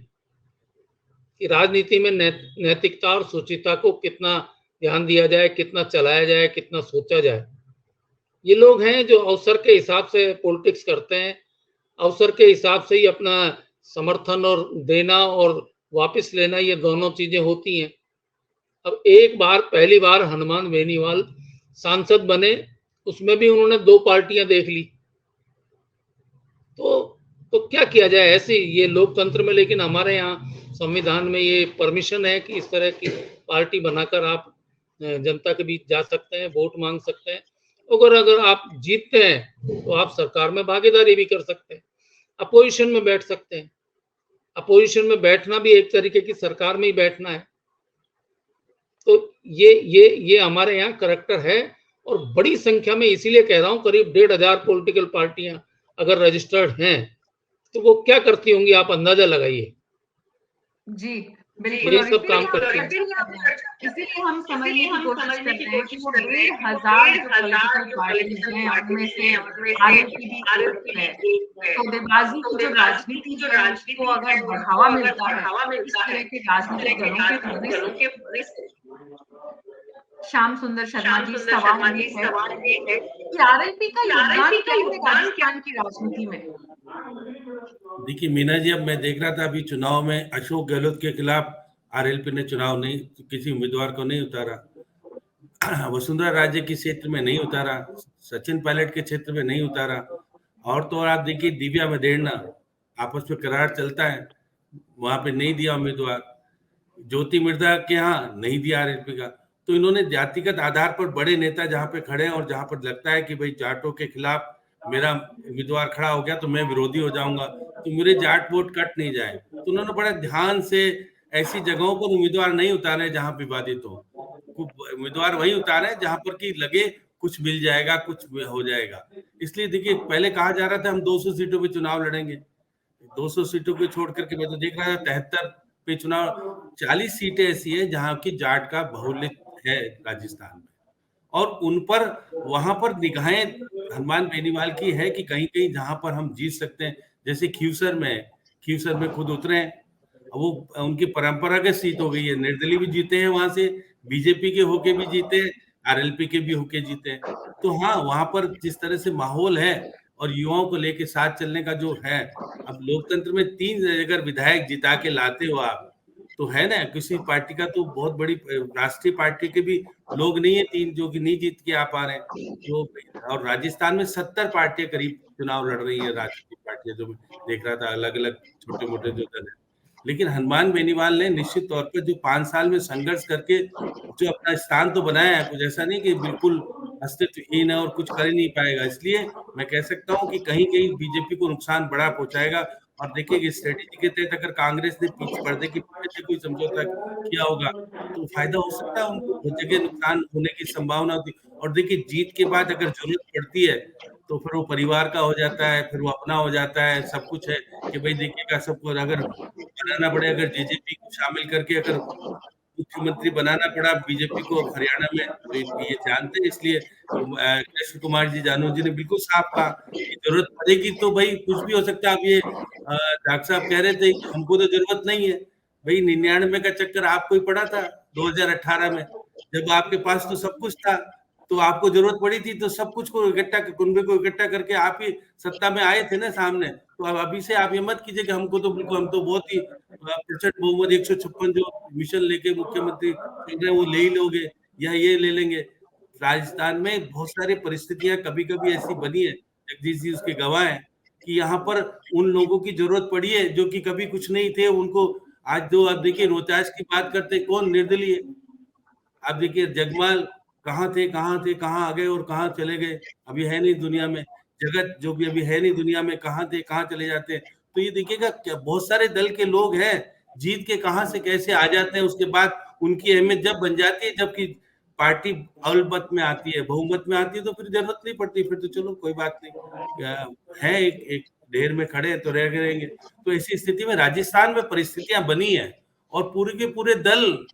कि राजनीति में नैतिकता और सुचिता को कितना ध्यान दिया जाए, कितना चलाया जाए, कितना सोचा जाए। ये लोग हैं जो अवसर के हिसाब से पॉलिटिक्स करते हैं, अवसर के हिसाब से ही अपना समर्थन और देना और वापस लेना, ये दोनों चीजें होती हैं। अब एक बार पहली बार हनुमान बेनीवाल सांसद बने, उसमें भी उन्होंने 2 पार्टियां देख ली। तो क्या किया जाए ऐसे ये लोकतंत्र में। लेकिन हमारे यहाँ संविधान में ये परमिशन है कि इस तरह की पार्टी बनाकर आप जनता के बीच जा सकते हैं, वोट मांग सकते हैं। अगर आप जीतते हैं तो आप सरकार में भागीदारी भी कर सकते हैं, अपोजिशन में बैठ सकते हैं। अपोजिशन में बैठना भी एक तरीके की सरकार में ही बैठना है। तो ये हमारे यहाँ करैक्टर है। और बड़ी संख्या में, इसीलिए कह रहा हूँ, करीब 1,500 पॉलिटिकल पार्टियां अगर रजिस्टर्ड हैं, तो वो क्या करती होंगी, आप अंदाजा लगाइए। जी बिल्कुल। ये सब काम करती हैं। इसीलिए हम समझने की कोशिश कर रहे हैं कि वो 1,500 जो पॉलिटिकल पार्टीज हैं, उनमें से आरएलपी भी एक है। सौदेबाजी की जो राजनीति है, उसको अगर बढ़ावा मिलता है इस तरह के राजनीतिक दलों के होने से। श्याम सुंदर शर्मा जी, सवाल ये है कि आरएलपी का योगदान क्या है राजस्थान की राजनीति में? देखिए मीना जी, अब मैं देख रहा था अभी चुनाव में अशोक गहलोत के खिलाफ आरएलपी ने चुनाव नहीं, किसी उम्मीदवार को नहीं उतारा, वसुंधरा राजे के क्षेत्र में नहीं उतारा, सचिन पायलट के क्षेत्र में नहीं उतारा, और तो और आप देखिए दिव्या मदेरणा आपस में करार चलता है, वहां पे नहीं दिया उम्मीदवार, ज्योति मिर्धा के यहाँ नहीं दिया आरएलपी का। तो इन्होंने जातिगत आधार पर बड़े नेता जहां पे खड़े हैं और जहां पर लगता है कि भाई जाटों के खिलाफ मेरा उम्मीदवार खड़ा हो गया तो मैं विरोधी हो जाऊंगा, तो मेरे जाट वोट कट नहीं जाए, तो उन्होंने बड़ा ध्यान से ऐसी जगहों पर उम्मीदवार नहीं उतारे जहां विवादित हो, उम्मीदवार वही उतारे जहां पर कि लगे कुछ मिल जाएगा, कुछ हो जाएगा। इसलिए देखिए, पहले कहा जा रहा था हम 200 सीटों पे चुनाव लड़ेंगे, 200 सीटों को छोड़ करके मैं तो देख रहा था 73 पे चुनाव, 40 सीटें ऐसी है जहां की जाट का बहुल्य है राजस्थान में, और उन पर वहां पर निगाहें हनुमान बेनीवाल की है कि कहीं कहीं जहां पर हम जीत सकते हैं, जैसे खीवसर में खुद उतरे हैं, वो उनकी परंपरागत सीट हो गई है, निर्दलीय भी जीते हैं वहां से, बीजेपी के होके भी जीते हैं, आरएलपी के भी होके जीते हैं। तो हाँ, वहां पर जिस तरह से माहौल है और युवाओं को लेके साथ चलने का जो है, अब लोकतंत्र में 3 अगर विधायक जिता के लाते हो आप, तो है ना, किसी पार्टी का तो बहुत बड़ी राष्ट्रीय पार्टी के भी लोग नहीं है 3 जो कि नहीं जीत के आ पा रहे हैं, तो और राजस्थान में 70 पार्टियां करीब चुनाव लड़ रही है, राजनीतिक पार्टियां, जो मैं देख रहा था, अलग अलग छोटे मोटे जो दल है। लेकिन हनुमान बेनीवाल ने निश्चित तौर पर जो 5 साल में संघर्ष करके जो अपना स्थान तो बनाया है, कुछ ऐसा नहीं कि बिल्कुल अस्तित्वहीन है और कुछ कर ही नहीं पाएगा। इसलिए मैं कह सकता हूं कि कहीं कहीं बीजेपी को नुकसान बड़ा पहुंचाएगा। और देखिए कि स्ट्रेटेजी के तहत अगर कांग्रेस ने पीछे पर्दे के पीछे से कोई समझौता किया होगा तो फायदा हो सकता है, उनको बहुत जगह नुकसान होने की संभावना होती। और देखिए, जीत के बाद अगर जरूरत पड़ती है तो फिर वो परिवार का हो जाता है, फिर वो अपना हो जाता है, सब कुछ है कि भाई देखिएगा सबको अगर बनाना पड़े, अगर जेजेपी को शामिल करके अगर मुख्यमंत्री बनाना पड़ा बीजेपी को हरियाणा में, तो ये जानते हैं। इसलिए कृष्ण कुमार जी जानू जी ने बिल्कुल साफ कहा कि जरूरत पड़ेगी तो भाई कुछ भी हो सकता है। अब ये डॉक्टर साहब कह रहे थे कि हमको तो जरूरत नहीं है भाई। 99 का चक्कर आपको ही पड़ा था 2018 में, जब आपके पास तो सब कुछ था, तो आपको जरूरत पड़ी थी तो सब कुछ को इकट्ठा, कुनबे को इकट्ठा करके आप ही सत्ता में आए थे ना सामने। तो अब अभी से आप ये मत कीजिए कि हमको तो बिल्कुल, हम तो बहुत ही प्रचंड बहुमत 156 जो मिशन लेके मुख्यमंत्री चल रहे हैं वो ले ही लोगे या ये ले लेंगे। राजस्थान में बहुत सारी परिस्थितियां कभी कभी ऐसी बनी है, जगदीश जी उसके गवाह हैं, कि यहाँ पर उन लोगों की जरूरत पड़ी है जो कि कभी कुछ नहीं थे, उनको आज जो आप देखिए रोहतास की बात करते, कौन निर्दलीय है? आप देखिए जगमाल कहाँ थे कहाँ आ गए और कहाँ चले गए, अभी है नहीं दुनिया में। जगत जो भी अभी है नहीं दुनिया में, कहाँ थे कहाँ चले जाते हैं। तो ये देखिएगा क्या बहुत सारे दल के लोग हैं, जीत के कहाँ से कैसे आ जाते हैं, उसके बाद उनकी अहमियत जब बन जाती है, जबकि पार्टी अल्पमत में आती है, बहुमत में आती है, तो फिर जरूरत नहीं पड़ती, फिर तो चलो कोई बात नहीं है, एक ढेर में खड़े हैं तो रह रहेंगे। तो ऐसी स्थिति में राजस्थान में परिस्थितियां बनी है और पूरे के पूरे दल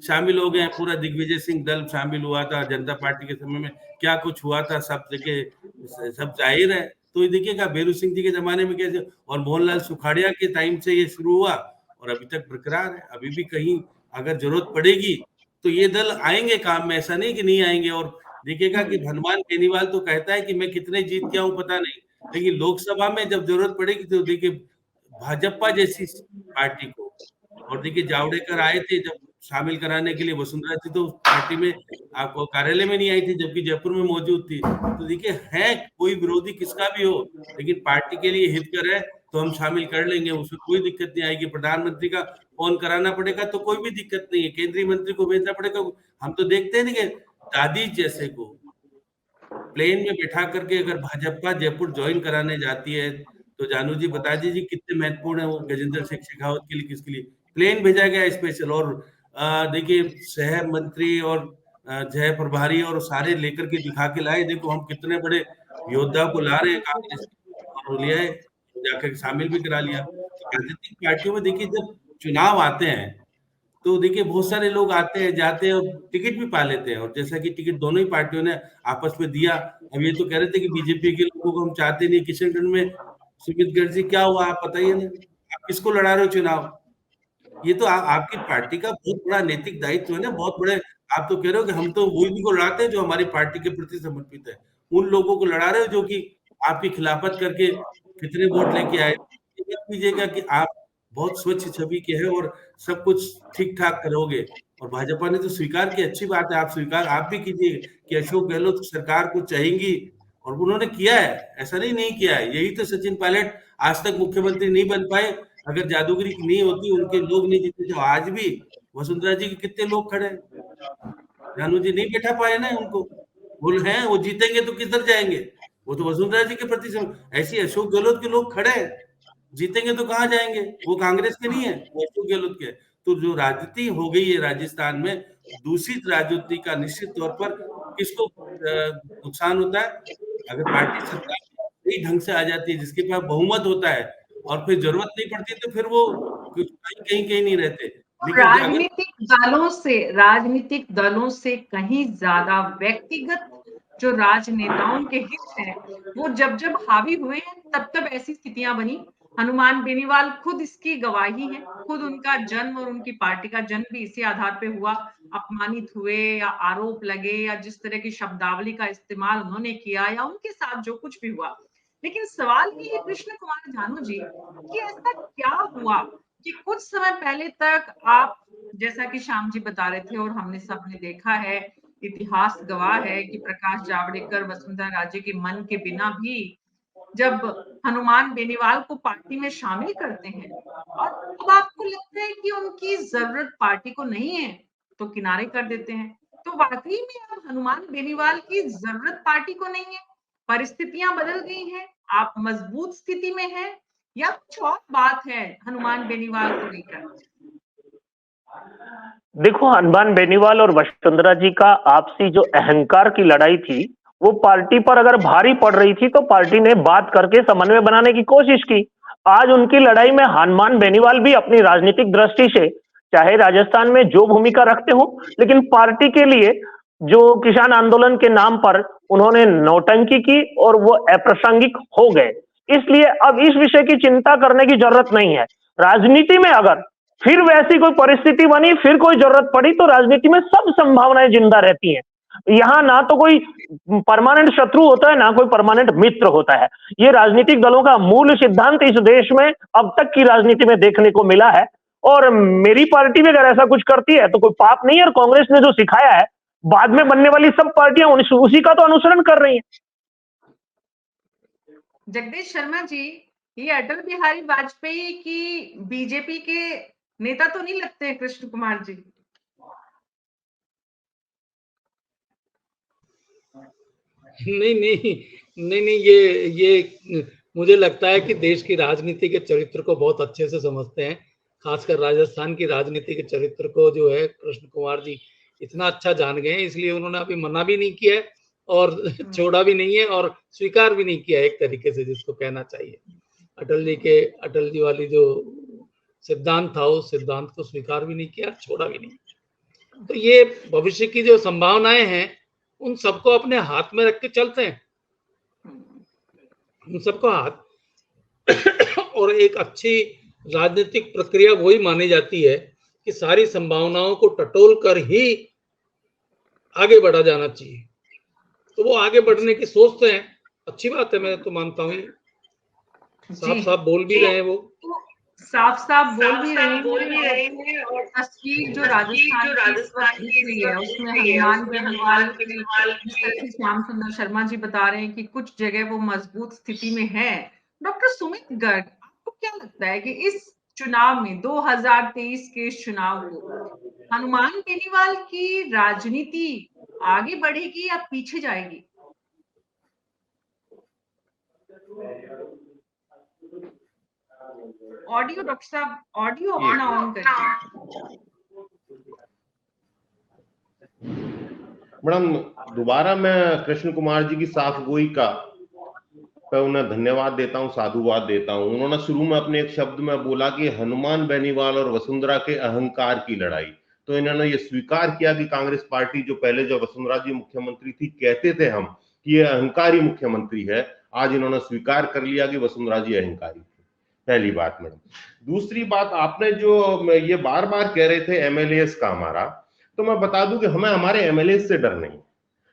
शामिल हो गए हैं। पूरा दिग्विजय सिंह दल शामिल हुआ था जनता पार्टी के समय में, क्या कुछ हुआ था सब जगह सब जाहिर है। तो ये देखिएगा बेरू सिंह जी के जमाने में कैसे, और मोहनलाल सुखाड़िया के टाइम से ये शुरू हुआ और अभी तक बरकरार है। अभी भी कहीं अगर जरूरत पड़ेगी तो ये दल आएंगे काम में, ऐसा नहीं कि नहीं आएंगे। और देखिएगा कि हनुमान बेनीवाल तो कहता है कि मैं कितने जीत गया हूँ पता नहीं, लेकिन लोकसभा में जब जरूरत पड़ेगी तो देखिए भाजपा जैसी पार्टी को, और देखिए जावड़ेकर आए थे जब शामिल कराने के लिए, वसुंधरा जी तो पार्टी में आपको कार्यालय में नहीं आई थी जबकि जयपुर में मौजूद थी। तो देखिए है कोई विरोधी किसका भी हो, लेकिन पार्टी के लिए हितकर है तो हम शामिल कर लेंगे, उसमें कोई दिक्कत नहीं आएगी। प्रधानमंत्री का फोन कराना पड़ेगा तो कोई भी दिक्कत नहीं है, केंद्रीय मंत्री को भेजना पड़ेगा। हम तो देखते हैं कि दादी जैसे को प्लेन में बैठा करके अगर भाजपा जयपुर ज्वाइन कराने जाती है तो जानू जी बता दीजिए कितने महत्वपूर्ण है वो गजेंद्र सिंह शेखावत के लिए, किसके लिए प्लेन भेजा गया स्पेशल। और देखिए शहर मंत्री और जय प्रभारी और सारे लेकर के दिखा के लाए, देखो हम कितने बड़े योद्धा को ला रहे हैं कांग्रेस, और लिया है जाकर शामिल भी करा लिया। राजनीतिक पार्टियों में देखिए जब चुनाव आते हैं तो देखिए बहुत सारे लोग आते हैं जाते हैं और टिकट भी पा लेते हैं, और जैसा कि टिकट दोनों ही पार्टियों ने आपस में दिया। अब ये तो कह रहे थे कि बीजेपी के लोगों को हम चाहते नहीं, किशनगंज में सुमित गर्ग जी क्या हुआ आप बताइए ना, आप किसको लड़ा रहे हो चुनाव? ये तो आपकी पार्टी का बहुत बड़ा नैतिक दायित्व है ना, बहुत बड़े। आप तो कह रहे हो कि हम तो वही को लड़ाते हैं जो हमारी पार्टी के प्रति समर्पित है, उन लोगों को लड़ा रहे हो जो कि आपकी खिलाफत करके कितने वोट लेके आए। कीजिएगा कि आप बहुत स्वच्छ छवि के हैं और सब कुछ ठीक ठाक करोगे, और भाजपा ने तो स्वीकार की, अच्छी बात है, आप स्वीकार आप भी कीजिए कि अशोक गहलोत सरकार को चाहेंगी, और उन्होंने किया है, ऐसा नहीं किया है। यही तो सचिन पायलट आज तक मुख्यमंत्री नहीं बन पाए, अगर जादूगरी नहीं होती, उनके लोग नहीं जीते तो आज भी वसुंधरा जी के कितने लोग खड़े हैं, जानू जी नहीं बैठा पाए ना उनको, बोल हैं वो जीतेंगे तो किधर जाएंगे, वो तो वसुंधरा जी के प्रति। ऐसे अशोक गहलोत के लोग खड़े हैं, जीतेंगे तो कहाँ जाएंगे, वो कांग्रेस के नहीं है, वो अशोक गहलोत के। तो जो राजनीति हो गई है राजस्थान में, दूषित राजनीति का निश्चित तौर पर किसको नुकसान होता है? अगर पार्टी सत्ता सही ढंग से आ जाती है, जिसके पास बहुमत होता है और फिर जरूरत नहीं पड़ती, तो फिर वो कहीं नहीं रहते। राजनीतिक दलों से कहीं ज्यादा व्यक्तिगत जो राजनेताओं के हित हैं, वो जब हावी हुए हैं तब ऐसी स्थितियां बनी। हनुमान बेनीवाल खुद इसकी गवाही है, खुद उनका जन्म और उनकी पार्टी का जन्म भी इसी आधार पे हुआ। अपमानित हुए या आरोप लगे या जिस तरह की शब्दावली का इस्तेमाल उन्होंने किया या उनके साथ जो कुछ भी हुआ, लेकिन सवाल ये है कृष्ण कुमार जानू जी कि ऐसा क्या हुआ कि कुछ समय पहले तक आप, जैसा कि श्याम जी बता रहे थे और हमने सबने देखा है, इतिहास गवाह है कि प्रकाश जावड़ेकर वसुंधरा राजे के मन के बिना भी जब हनुमान बेनीवाल को पार्टी में शामिल करते हैं, और अब आपको लगता है कि उनकी जरूरत पार्टी को नहीं है तो किनारे कर देते हैं। तो वाकई में अब हनुमान बेनीवाल की जरूरत पार्टी को नहीं है, परिस्थितियां बदल गई हैं, आप मजबूत स्थिति में हैं, या कुछ और बात है हनुमान बेनीवाल को लेकर? देखो, हनुमान बेनीवाल और वसुंधरा जी का आपसी जो अहंकार की लड़ाई थी, वो पार्टी पर अगर भारी पड़ रही थी तो पार्टी ने बात करके समन्वय बनाने की कोशिश की। आज उनकी लड़ाई में हनुमान बेनीवाल भी अपनी राजनीतिक दृष्टि से चाहे राजस्थान में जो भूमिका रखते हो, लेकिन पार्टी के लिए जो किसान आंदोलन के नाम पर उन्होंने नौटंकी की और वो अप्रासंगिक हो गए। इसलिए अब इस विषय की चिंता करने की जरूरत नहीं है। राजनीति में अगर फिर वैसी कोई परिस्थिति बनी, फिर कोई जरूरत पड़ी, तो राजनीति में सब संभावनाएं जिंदा रहती हैं। यहाँ ना तो कोई परमानेंट शत्रु होता है, ना कोई परमानेंट मित्र होता है। ये राजनीतिक दलों का मूल सिद्धांत इस देश में अब तक की राजनीति में देखने को मिला है। और मेरी पार्टी भी अगर ऐसा कुछ करती है तो कोई पाप नहीं है। और कांग्रेस ने जो सिखाया है, बाद में बनने वाली सब पार्टियां उसी का तो अनुसरण कर रही हैं। जगदीश शर्मा जी, ये अटल बिहारी वाजपेयी की बीजेपी के नेता तो नहीं लगते हैं कृष्ण कुमार जी? नहीं, ये मुझे लगता है कि देश की राजनीति के चरित्र को बहुत अच्छे से समझते हैं। खासकर राजस्थान की राजनीति के चरित्र को जो है कृष्ण कुमार जी इतना अच्छा जान गए हैं, इसलिए उन्होंने अभी मना भी नहीं किया है और छोड़ा भी नहीं है और स्वीकार भी नहीं किया एक तरीके से, जिसको कहना चाहिए। अटल जी वाली जो सिद्धांत था, उस सिद्धांत को स्वीकार भी नहीं किया, छोड़ा भी नहीं। तो ये भविष्य की जो संभावनाएं हैं, उन सबको अपने हाथ में रख के चलते हैं, उन सबको हाथ और एक अच्छी राजनीतिक प्रक्रिया वही मानी जाती है कि सारी संभावनाओं को टटोल कर ही आगे बढ़ा जाना चाहिए। तो वो आगे बढ़ने की सोचते हैं, अच्छी बात है, मैं तो मानता हूँ। साफ बोल भी रहे हैं, वो साफ बोल भी रहे हैं। और तस्वीर जो राजस्थान की दिख रही है, उसमें हनुमान बेनीवाल की श्याम सुंदर शर्मा जी बता रहे हैं कि कुछ जगह वो मजबूत स्थिति में है। डॉक्टर सुमित गर्ग, आपको क्या लगता है कि इस चुनाव में 2023 के इस चुनाव को हनुमान बेनीवाल की राजनीति आगे बढ़ेगी या पीछे जाएगी? ऑडियो डॉक्टर साहब, ऑडियो अपना ऑन करिए। मैडम, दोबारा मैं कृष्ण कुमार जी की साफ गोई का उन्हें धन्यवाद देता हूं, साधुवाद देता हूं। उन्होंने शुरू में अपने एक शब्द में बोला कि हनुमान बेनीवाल और वसुंधरा के अहंकार की लड़ाई। तो इन्होंने ये स्वीकार किया कि कांग्रेस पार्टी, जो पहले जो वसुंधरा जी मुख्यमंत्री थी, कहते थे हम कि ये अहंकारी मुख्यमंत्री है, आज इन्होंने स्वीकार कर लिया कि वसुंधरा जी अहंकारी थी। पहली बात मैडम। दूसरी बात, आपने जो ये बार बार कह रहे थे एमएलए का हमारा, तो मैं बता दूं कि हमें हमारे एमएलए से डर नहीं।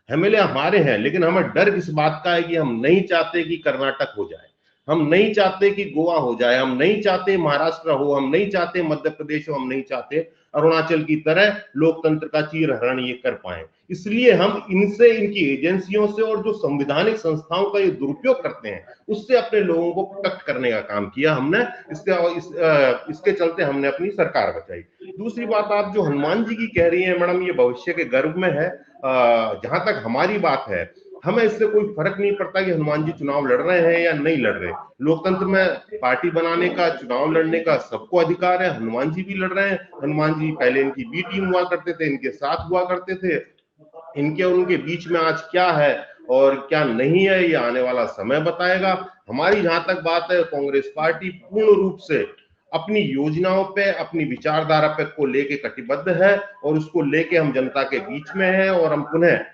एमएलए हमारे हैं, लेकिन हमें डर किस बात का है कि हम नहीं चाहते कि कर्नाटक हो जाए, हम नहीं चाहते कि गोवा हो जाए, हम नहीं चाहते महाराष्ट्र हो, हम नहीं चाहते मध्य प्रदेश हो, हम नहीं चाहते अरुणाचल की तरह लोकतंत्र का चीरहरण ये कर पाए। इसलिए हम इनसे, इनकी एजेंसियों से और जो संवैधानिक संस्थाओं का ये दुरुपयोग करते हैं, उससे अपने लोगों को प्रोटेक्ट करने का काम किया हमने। इसके चलते हमने अपनी सरकार बचाई। दूसरी बात, आप जो हनुमान जी की कह रही हैं मैडम, ये भविष्य के गर्भ में है। जहां तक हमारी बात है, हमें इससे कोई फर्क नहीं पड़ता कि हनुमान जी चुनाव लड़ रहे हैं या नहीं लड़ रहे। लोकतंत्र में पार्टी बनाने का, चुनाव लड़ने का सबको अधिकार है। हनुमान जी भी लड़ रहे हैं। हनुमान जी पहले इनकी बी टीम हुआ करते थे, इनके साथ हुआ करते थे। इनके और उनके बीच में आज क्या है और क्या नहीं है, ये आने वाला समय बताएगा। हमारी जहां तक बात है, कांग्रेस पार्टी पूर्ण रूप से अपनी योजनाओं पे, अपनी विचारधारा पे को लेके कटिबद्ध है और उसको लेके हम जनता के बीच में हैं और हम पुनः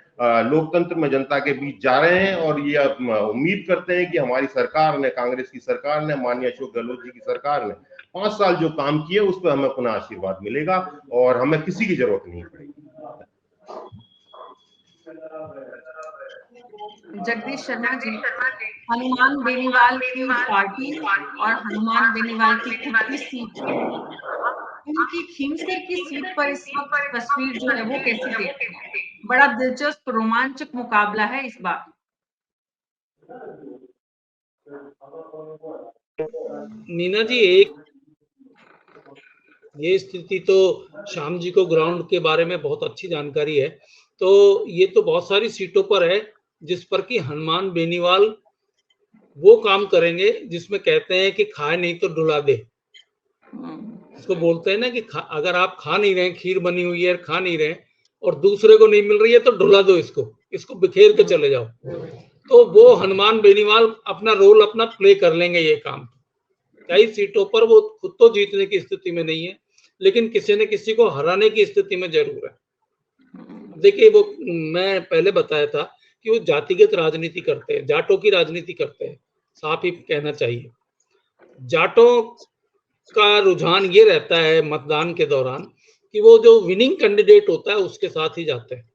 लोकतंत्र में जनता के बीच जा रहे हैं। और ये उम्मीद करते हैं कि हमारी सरकार ने, कांग्रेस की सरकार ने, माननीय अशोक गहलोत जी की सरकार ने 5 साल जो काम किए उस पर हमें पुनः आशीर्वाद मिलेगा और हमें किसी की जरूरत नहीं पड़ेगी। जगदीश शर्मा जी, हनुमान बेनीवाल की पार्टी और हनुमान बेनीवाल की खुद की सीट, उनकी खीमसर की सीट पर इस वक्त तस्वीर जो है वो कैसी देखते हैं? बड़ा दिलचस्प रोमांचक मुकाबला है इस बार। मीना जी, एक ये स्थिति तो श्याम जी को ग्राउंड के बारे में बहुत अच्छी जानकारी है। तो ये तो बहुत सारी सीटों पर है जिस पर कि हनुमान बेनीवाल वो काम करेंगे जिसमें कहते हैं कि खाए नहीं तो डुला दे। इसको बोलते हैं ना कि अगर आप खा नहीं रहे, खीर बनी हुई है, खा नहीं रहे और दूसरे को नहीं मिल रही है, तो डुला दो इसको बिखेर के चले जाओ। तो वो हनुमान बेनीवाल अपना रोल प्ले कर लेंगे ये काम। कई सीटों पर वो खुद तो जीतने की स्थिति में नहीं है, लेकिन किसी न किसी को हराने की स्थिति में जरूर है। देखिए, वो मैं पहले बताया था कि वो जातिगत राजनीति करते हैं, जाटों की राजनीति करते हैं, साफ ही कहना चाहिए। जाटों का रुझान ये रहता है मतदान के दौरान कि वो जो विनिंग कैंडिडेट होता है उसके साथ ही जाते हैं।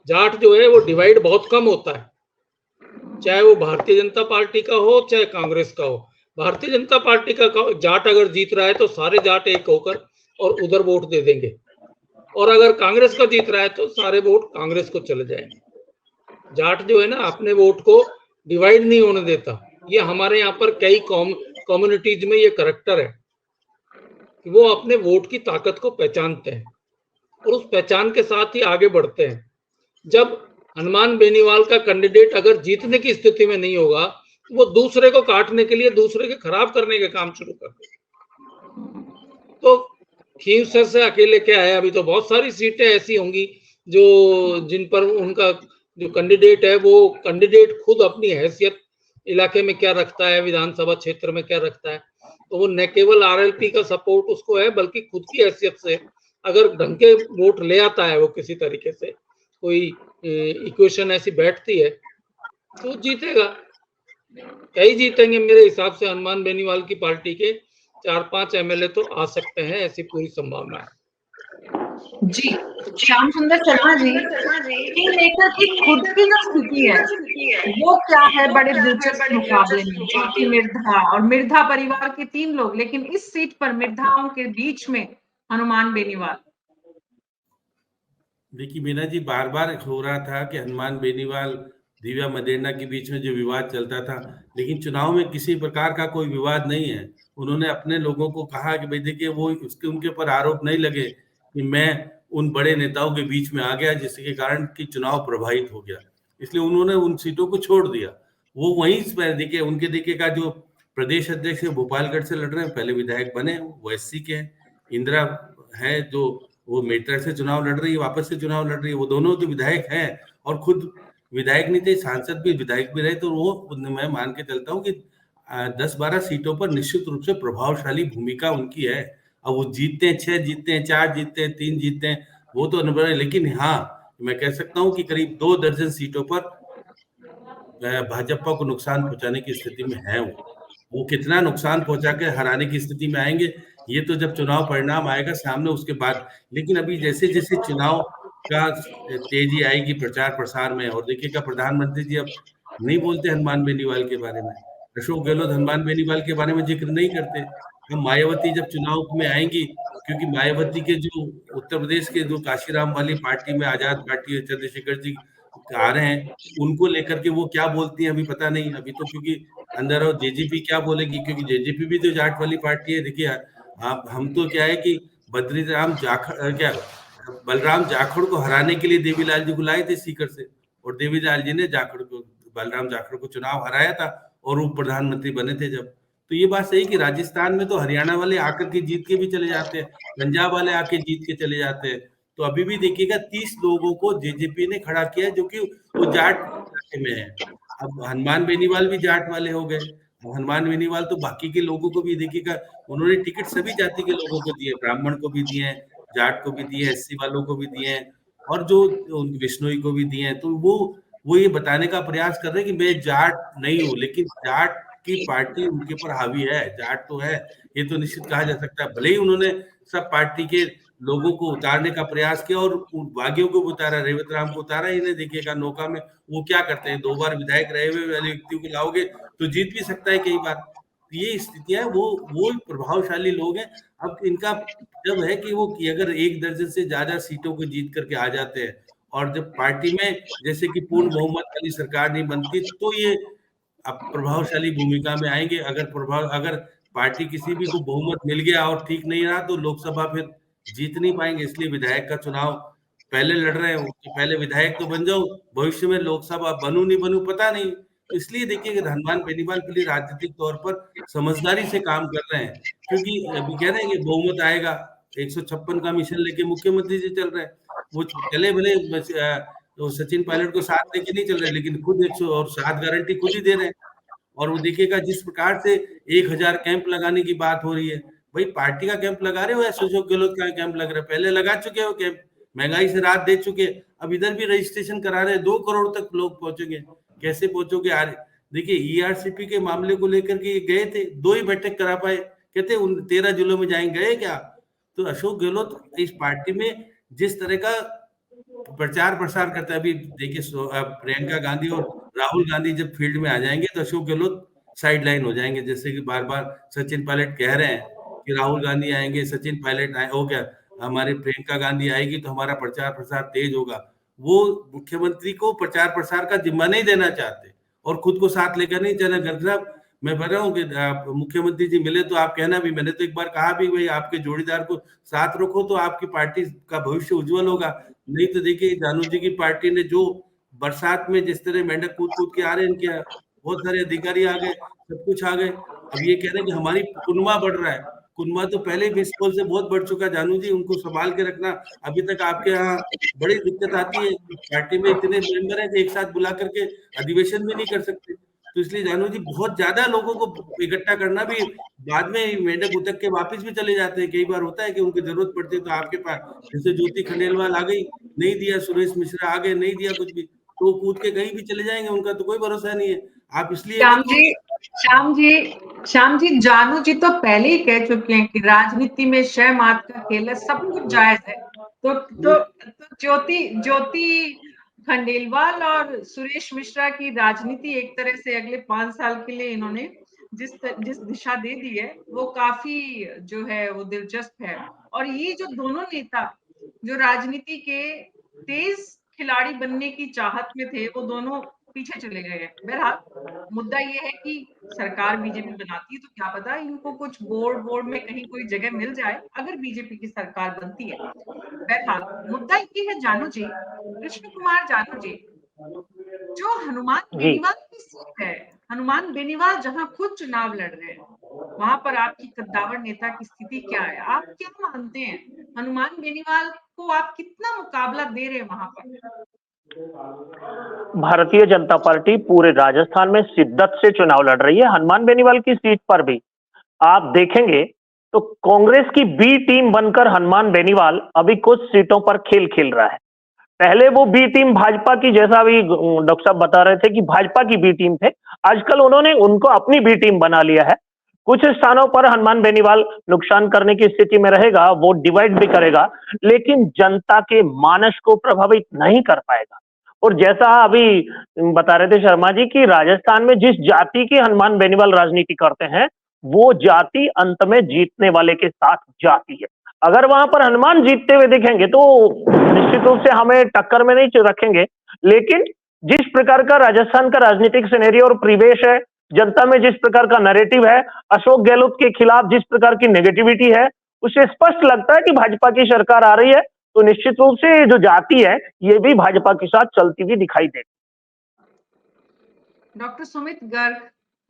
जाट जो है वो डिवाइड बहुत कम होता है, चाहे वो भारतीय जनता पार्टी का हो चाहे कांग्रेस का हो। भारतीय जनता पार्टी का जाट अगर जीत रहा है तो सारे जाट एक होकर और उधर वोट दे देंगे, और अगर कांग्रेस का जीत रहा है तो सारे वोट कांग्रेस को चले जाएंगे। जाट जो है ना, अपने वोट को डिवाइड नहीं होने देता। ये हमारे यहाँ पर कई कम्युनिटीज में ये करैक्टर है कि वो अपने वोट की ताकत को पहचानते हैं और उस पहचान के साथ ही आगे बढ़ते हैं। जब हनुमान बेनीवाल का कैंडिडेट अगर जीतने की स्थिति में नहीं होगा तो वो दूसरे को काटने के लिए, दूसरे के खराब करने के काम शुरू कर देगा। तो खींवसर से अकेले क्या है, अभी तो बहुत सारी सीटें ऐसी होंगी जो जिन पर उनका जो कैंडिडेट है वो कैंडिडेट खुद अपनी हैसियत इलाके में क्या रखता है, विधानसभा क्षेत्र में क्या रखता है, तो वो न केवल आरएलपी का सपोर्ट उसको है बल्कि खुद की हैसियत से अगर ढंग के वोट ले आता है, वो किसी तरीके से कोई इक्वेशन ऐसी बैठती है तो जीतेगा। कई जीतेंगे मेरे हिसाब से। हनुमान बेनीवाल की पार्टी के 4-5 एमएलए तो आ सकते हैं, ऐसी पूरी संभावना है। जी, श्याम सुंदर शर्मा जी, इन लेकर की खुद की जो स्थिति है वो क्या है बड़े दिलचस्प मुकाबले में, ज्योति मिर्धा और मिर्धा परिवार के 3 लोग, लेकिन इस सीट पर मिर्धाओं के बीच में हनुमान बेनीवाल। देखिए मीना जी, बार बार हो रहा था कि हनुमान बेनीवाल दिव्या मदेरणा के बीच में जो विवाद चलता था, लेकिन चुनाव में किसी प्रकार का कोई विवाद नहीं है। उन्होंने अपने लोगों को कहा कि भाई देखिए, वो उसके उनके ऊपर आरोप नहीं लगे कि मैं उन बड़े नेताओं के बीच में आ गया जिसके कारण कि चुनाव प्रभावित हो गया, इसलिए उन्होंने उन सीटों को छोड़ दिया। वो वहीं पर देखिए, उनके देखिए का जो प्रदेश अध्यक्ष है भोपालगढ़ से लड़ रहे हैं, पहले विधायक बने, वो एससी के हैं। इंदिरा है जो वो मेरठ से चुनाव लड़ रही है, वापस से चुनाव लड़ रही है। वो दोनों तो विधायक हैं और खुद विधायक नहीं थे, सांसद भी, विधायक भी रहे। तो वो मैं मान के चलता हूँ कि 10-12 सीटों पर निश्चित रूप से प्रभावशाली भूमिका उनकी है। अब वो जीतते हैं, 6 जीतते हैं, 4 जीतते हैं, 3 जीतते हैं, वो तो अनुभव है। लेकिन हाँ, मैं कह सकता हूँ कि करीब 2 दर्जन सीटों पर भाजपा को नुकसान पहुंचाने की स्थिति में है। वो कितना नुकसान पहुंचा के हराने की स्थिति में आएंगे, ये तो जब चुनाव परिणाम आएगा सामने उसके बाद। लेकिन अभी जैसे जैसे चुनाव का तेजी आएगी प्रचार प्रसार में, और देखिएगा प्रधानमंत्री जी अब नहीं बोलते हनुमान बेनीवाल के बारे में, अशोक गहलोत हनुमान बेनीवाल के बारे में जिक्र नहीं करते। हम मायावती जब चुनाव में आएंगी, क्योंकि मायावती के जो उत्तर प्रदेश के जो काशीराम वाली पार्टी में आजाद पार्टी है, चंद्रशेखर जी आ रहे हैं, उनको लेकर के वो क्या बोलती हैं अभी पता नहीं। अभी तो क्योंकि अंदर और जेजेपी क्या बोलेगी, क्योंकि जेजेपी भी तो जाट वाली पार्टी है। देखिए आप, हम तो क्या है कि बद्रीराम जाखड़ क्या बलराम जाखड़ को हराने के लिए देवीलाल जी को लाए थे सीकर से, और देवीलाल जी ने जाखड़ को, बलराम जाखड़ को चुनाव हराया था और वो प्रधानमंत्री बने थे जब। तो ये बात सही कि राजस्थान में तो हरियाणा वाले आकर के जीत के भी चले जाते हैं, पंजाब वाले आके जीत के चले जाते हैं। तो अभी भी देखिएगा 30 लोगों को जेजेपी ने खड़ा किया जो कि वो जाट में है। अब हनुमान बेनीवाल भी जाट वाले हो गए। हनुमान बेनीवाल तो बाकी के लोगों को भी देखिएगा, उन्होंने टिकट सभी जाति के लोगों को दिए, ब्राह्मण को भी दिए, जाट को भी दिए, एससी वालों को भी दिए, और जो विष्णुई को भी दिए। तो वो ये बताने का प्रयास कर रहे हैं कि मैं जाट नहीं हूँ, लेकिन जाट की पार्टी उनके ऊपर हावी है, जाट तो है, ये तो निश्चित कहा जा सकता है। भले ही उन्होंने सब पार्टी के लोगों को उतारने का प्रयास किया और बागियों को उतारा, रेवत राम को उतारा। इन्हें देखिएगा नौका में वो क्या करते हैं, 2 बार विधायक रहे हुए वाले व्यक्तियों को लाओगे तो जीत भी सकता है कई बार। ये स्थितियां, वो प्रभावशाली लोग हैं। अब इनका जब है कि वो कि अगर 1 दर्जन से ज्यादा सीटों को जीत करके आ जाते हैं, और जब पार्टी में जैसे कि पूर्ण बहुमत वाली सरकार नहीं बनती, तो ये अब प्रभावशाली भूमिका में आएंगे। अगर पार्टी किसी भी को बहुमत मिल गया और ठीक नहीं रहा तो लोकसभा फिर जीत नहीं पाएंगे। इसलिए विधायक का चुनाव पहले लड़ रहे हैं, तो पहले विधायक तो बन जाओ, भविष्य में लोकसभा बनूं नहीं बनूं पता नहीं। तो इसलिए देखिए हनुमान बेनीवाल के लिए राजनीतिक तौर पर समझदारी से काम कर रहे हैं, क्योंकि अभी कह रहे हैं कि बहुमत आएगा, 156 का मिशन लेके मुख्यमंत्री जी चल रहे हैं। वो चले भले तो सचिन पायलट को साथ लेके नहीं चल रहे, लेकिन खुद 107 गारंटी खुद ही दे रहे हैं। और वो देखिएगा जिस प्रकार से 1000 कैंप लगाने की बात हो रही है, भाई पार्टी का कैंप लगा रहे हो या अशोक गहलोत का कैंप लग रहा है? पहले लगा चुके हो कैंप, महंगाई से राहत दे चुके, अब इधर भी रजिस्ट्रेशन करा रहे हैं, 2 करोड़ तक लोग पहुंचेंगे। कैसे पहुंचोगे? देखिए ईआरसीपी के मामले को लेकर के गए थे, 2 ही बैठक करा पाए, कहते उन 13 जिलों में जाएंगे, गए क्या? तो अशोक गहलोत इस पार्टी में जिस तरह का प्रचार प्रसार करता है, अभी देखिए प्रियंका गांधी और राहुल गांधी जब फील्ड में आ जाएंगे तो अशोक गहलोत साइड लाइन हो जाएंगे, जैसे कि बार बार सचिन पायलट कह रहे हैं कि राहुल गांधी आएंगे, सचिन पायलट हो गया, हमारी प्रियंका गांधी आएगी तो हमारा प्रचार प्रसार तेज होगा। वो मुख्यमंत्री को प्रचार प्रसार का जिम्मा नहीं देना चाहते और खुद को साथ लेकर नहीं चलना। गर्ग साहब मैं बता रहा हूँ कि मुख्यमंत्री जी मिले तो आप कहना भी, मैंने तो एक बार कहा भी भाई आपके जोड़ीदार को साथ रखो तो आपकी पार्टी का भविष्य उज्जवल होगा। नहीं तो देखिए जानू जी की पार्टी ने जो बरसात में जिस तरह मेंढक कूद कूद के आ रहे हैं, इनके बहुत सारे अधिकारी आ गए, सब कुछ आ गए। अब ये कह रहे हैं कि हमारी कुनमा बढ़ रहा है, कुनमा तो पहले ही बिस्कोल से बहुत बढ़ चुका है जानू जी, उनको संभाल के रखना। अभी तक आपके यहाँ बड़ी दिक्कत आती है, पार्टी में इतने मेंबर हैं कि एक साथ बुला करके अधिवेशन भी नहीं कर सकते। तो इसलिए जानू जी बहुत ज्यादा लोगों को इकट्ठा करना भी, बाद में मेंढक उतक के वापस भी चले जाते हैं। कई बार होता है कि उनकी जरूरत पड़ती है तो आपके पास, जैसे ज्योति खंडेलवाल आ गई, नहीं दिया, सुरेश मिश्रा आ गए, नहीं दिया कुछ भी, तो कूद के कहीं भी चले जाएंगे, उनका तो कोई भरोसा नहीं है। आप इसलिए श्याम जी जानू जी तो पहले ही कह चुके हैं कि राजनीति में शह मात का खेल है, सब कुछ जायज है। तो ज्योति खंडेलवाल और सुरेश मिश्रा की राजनीति एक तरह से अगले 5 साल के लिए इन्होंने जिस दिशा दे दी है वो काफी जो है वो दिलचस्प है। और ये जो दोनों नेता जो राजनीति के तेज खिलाड़ी बनने की चाहत में थे वो दोनों पीछे चले गए हैं। बहरहाल मुद्दा ये है कि सरकार बीजेपी बनाती है तो क्या पता इनको कुछ बोर्ड में कहीं कोई जगह मिल जाए अगर बीजेपी की सरकार बनती है। बहरहाल मुद्दा ये है जानू जी, कृष्ण कुमार जानू जी, जो हनुमान बेनीवाल की सीट है, हनुमान बेनीवाल जहां खुद चुनाव लड़ रहे हैं, वहां पर आपकी कद्दावर नेता की स्थिति क्या है? आप क्या मानते हैं हनुमान बेनीवाल को आप कितना मुकाबला दे रहे हैं वहां पर? भारतीय जनता पार्टी पूरे राजस्थान में शिद्दत से चुनाव लड़ रही है। हनुमान बेनीवाल की सीट पर भी आप देखेंगे तो कांग्रेस की बी टीम बनकर हनुमान बेनीवाल अभी कुछ सीटों पर खेल खेल रहा है। पहले वो बी टीम भाजपा की, जैसा अभी डॉक्टर साहब बता रहे थे कि भाजपा की बी टीम थे, आजकल उन्होंने उनको अपनी बी टीम बना लिया है। कुछ स्थानों पर हनुमान बेनीवाल नुकसान करने की स्थिति में रहेगा, वो डिवाइड भी करेगा, लेकिन जनता के मानस को प्रभावित नहीं कर पाएगा। और जैसा अभी बता रहे थे शर्मा जी कि राजस्थान में जिस जाति की हनुमान बेनीवाल राजनीति करते हैं वो जाति अंत में जीतने वाले के साथ जाती है। अगर वहां पर हनुमान जीतते हुए दिखेंगे तो निश्चित रूप से हमें टक्कर में नहीं रखेंगे, लेकिन जिस प्रकार का राजस्थान का राजनीतिक सिनेरियो और परिवेश है, जनता में जिस प्रकार का नैरेटिव है, अशोक गहलोत के खिलाफ जिस प्रकार की नेगेटिविटी है, उससे स्पष्ट लगता है कि भाजपा की सरकार आ रही है तो निश्चित रूप से जो जाति है ये भी भाजपा के साथ चलती हुई दिखाई देती। डॉक्टर सुमित गर्ग,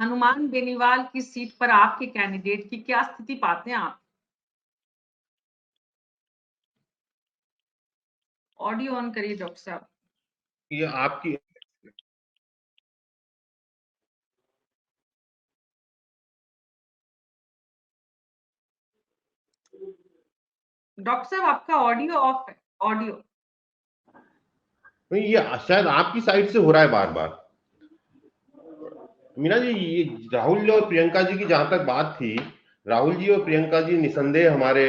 हनुमान बेनीवाल की सीट पर आपके कैंडिडेट की क्या स्थिति पाते हैं आप? ऑडियो ऑन करिए डॉक्टर साहब। ये आपकी डॉक्टर साहब आपका ऑडियो ऑफ है, ऑडियो। ये शायद आपकी साइड से हो रहा है बार बार। मीना जी, ये राहुल जी और प्रियंका जी की जहां तक बात थी, राहुल जी और प्रियंका जी निसंदेह हमारे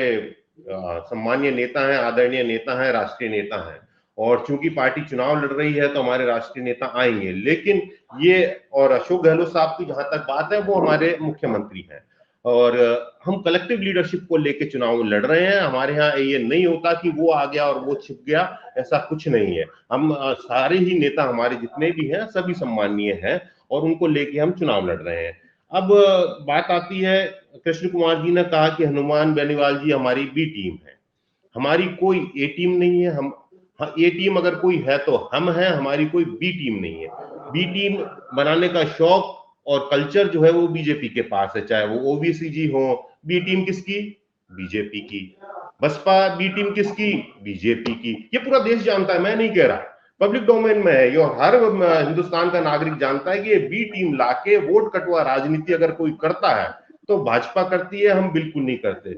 सम्मानीय नेता हैं, आदरणीय नेता हैं, राष्ट्रीय नेता हैं, और चूंकि पार्टी चुनाव लड़ रही है तो हमारे राष्ट्रीय नेता आएंगे। लेकिन ये और अशोक गहलोत साहब की जहां तक बात है वो हमारे मुख्यमंत्री हैं और हम कलेक्टिव लीडरशिप को लेकर चुनाव लड़ रहे हैं। हमारे यहाँ ये नहीं होता कि वो आ गया और वो छिप गया, ऐसा कुछ नहीं है। हम सारे ही नेता हमारे जितने भी हैं सभी सम्मानीय हैं और उनको लेके हम चुनाव लड़ रहे हैं। अब बात आती है, कृष्ण कुमार जी ने कहा कि हनुमान बेनीवाल जी हमारी बी टीम है, हमारी कोई ए टीम नहीं है। हम ए टीम अगर कोई है तो हम हैं, हमारी कोई बी टीम नहीं है। बी टीम बनाने का शौक और कल्चर जो है वो बीजेपी के पास है, चाहे वो ओबीसी जी हो। बी टीम किसकी? बीजेपी की। बसपा बी टीम किसकी? बीजेपी की। ये पूरा देश जानता है, मैं नहीं कह रहा, पब्लिक डोमेन में है ये, हर हिंदुस्तान का नागरिक जानता है कि ये बी टीम लाके वोट कटवा राजनीति अगर कोई करता है तो भाजपा करती है, हम बिल्कुल नहीं करते।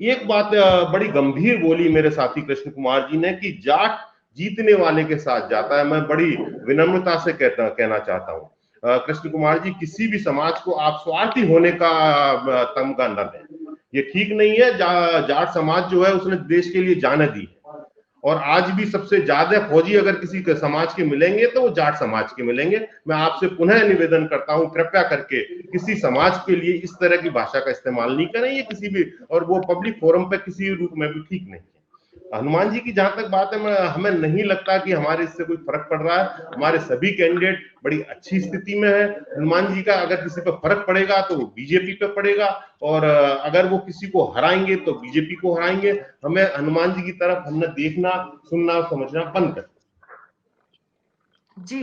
एक बात बड़ी गंभीर बोली मेरे साथी कृष्ण कुमार जी ने कि जाट जीतने वाले के साथ जाता है। मैं बड़ी विनम्रता से कहना चाहता हूँ कृष्ण कुमार जी, किसी भी समाज को आप स्वार्थी होने का तमगा न दें, ये ठीक नहीं है। जाट समाज जो है उसने देश के लिए जान दी और आज भी सबसे ज्यादा फौजी अगर किसी के समाज के मिलेंगे तो वो जाट समाज के मिलेंगे। मैं आपसे पुनः निवेदन करता हूं, कृपया करके किसी समाज के लिए इस तरह की भाषा का इस्तेमाल नहीं करें, ये किसी भी और वो पब्लिक फोरम पे किसी रूप में भी ठीक नहीं है। हनुमान जी की जहां तक बात है, हमें नहीं लगता कि हमारे इससे कोई फर्क पड़ रहा है। हमारे सभी कैंडिडेट बड़ी अच्छी स्थिति में है। हनुमान जी का अगर किसी पर फर्क पड़ेगा तो बीजेपी पे पड़ेगा और अगर वो किसी को हराएंगे तो बीजेपी को हराएंगे। हमें हनुमान जी की तरफ हमने देखना, सुनना, समझना बंद कर। जी,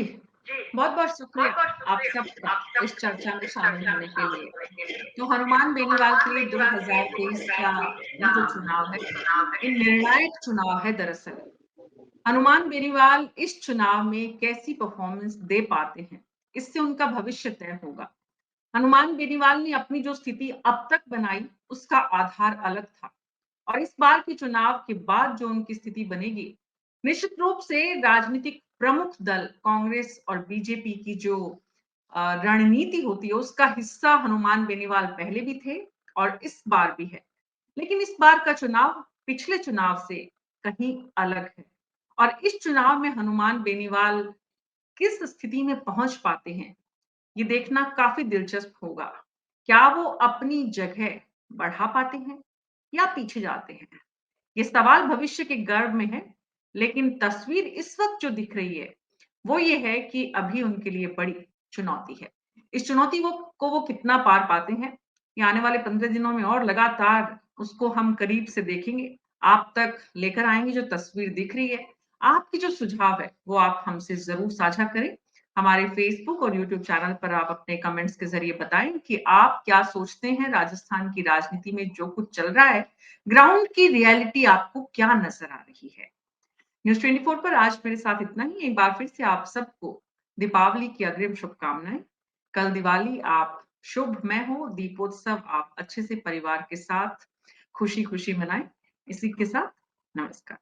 बहुत बहुत शुक्रिया आप सबका इस चर्चा में शामिल होने के लिए। तो हनुमान बेनीवाल के लिए 2023 का ये जो चुनाव है, ये निर्णायक चुनाव है दरअसल। हनुमान बेनीवाल इस चुनाव में कैसी परफॉर्मेंस दे पाते हैं, इससे उनका भविष्य तय होगा। हनुमान बेनीवाल ने अपनी जो स्थिति अब तक बनाई, उसका आधार अलग था और इस बार के चुनाव के बाद जो उनकी स्थिति बनेगी, निश्चित रूप से राजनीतिक प्रमुख दल कांग्रेस और बीजेपी की जो रणनीति होती है, उसका हिस्सा हनुमान बेनीवाल पहले भी थे और इस बार भी है। लेकिन इस बार का चुनाव पिछले चुनाव से कहीं अलग है और इस चुनाव में हनुमान बेनीवाल किस स्थिति में पहुंच पाते हैं, ये देखना काफी दिलचस्प होगा। क्या वो अपनी जगह बढ़ा पाते हैं या पीछे जाते हैं? ये सवाल भविष्य के गर्भ में है, लेकिन तस्वीर इस वक्त जो दिख रही है, वो ये है कि अभी उनके लिए बड़ी चुनौती है। इस चुनौती को वो कितना पार पाते हैं, ये आने वाले 15 दिनों में और लगातार उसको हम करीब से देखेंगे। आप तक लेकर आएंगे जो तस्वीर दिख रही है। आपकी जो सुझाव है, वो आप हमसे जरूर साझा करें। हमारे फेसबुक और यूट्यूब चैनल पर आप अपने कमेंट्स के जरिए बताएं कि आप क्या सोचते हैं राजस्थान की राजनीति में जो कुछ चल रहा है, ग्राउंड की रियलिटी आपको क्या नजर आ रही है। न्यूज़ 24 पर आज मेरे साथ इतना ही। एक बार फिर से आप सबको दीपावली की अग्रिम शुभकामनाएं। कल दिवाली, आप शुभमय हो, दीपोत्सव आप अच्छे से परिवार के साथ खुशी खुशी मनाएं। इसी के साथ नमस्कार।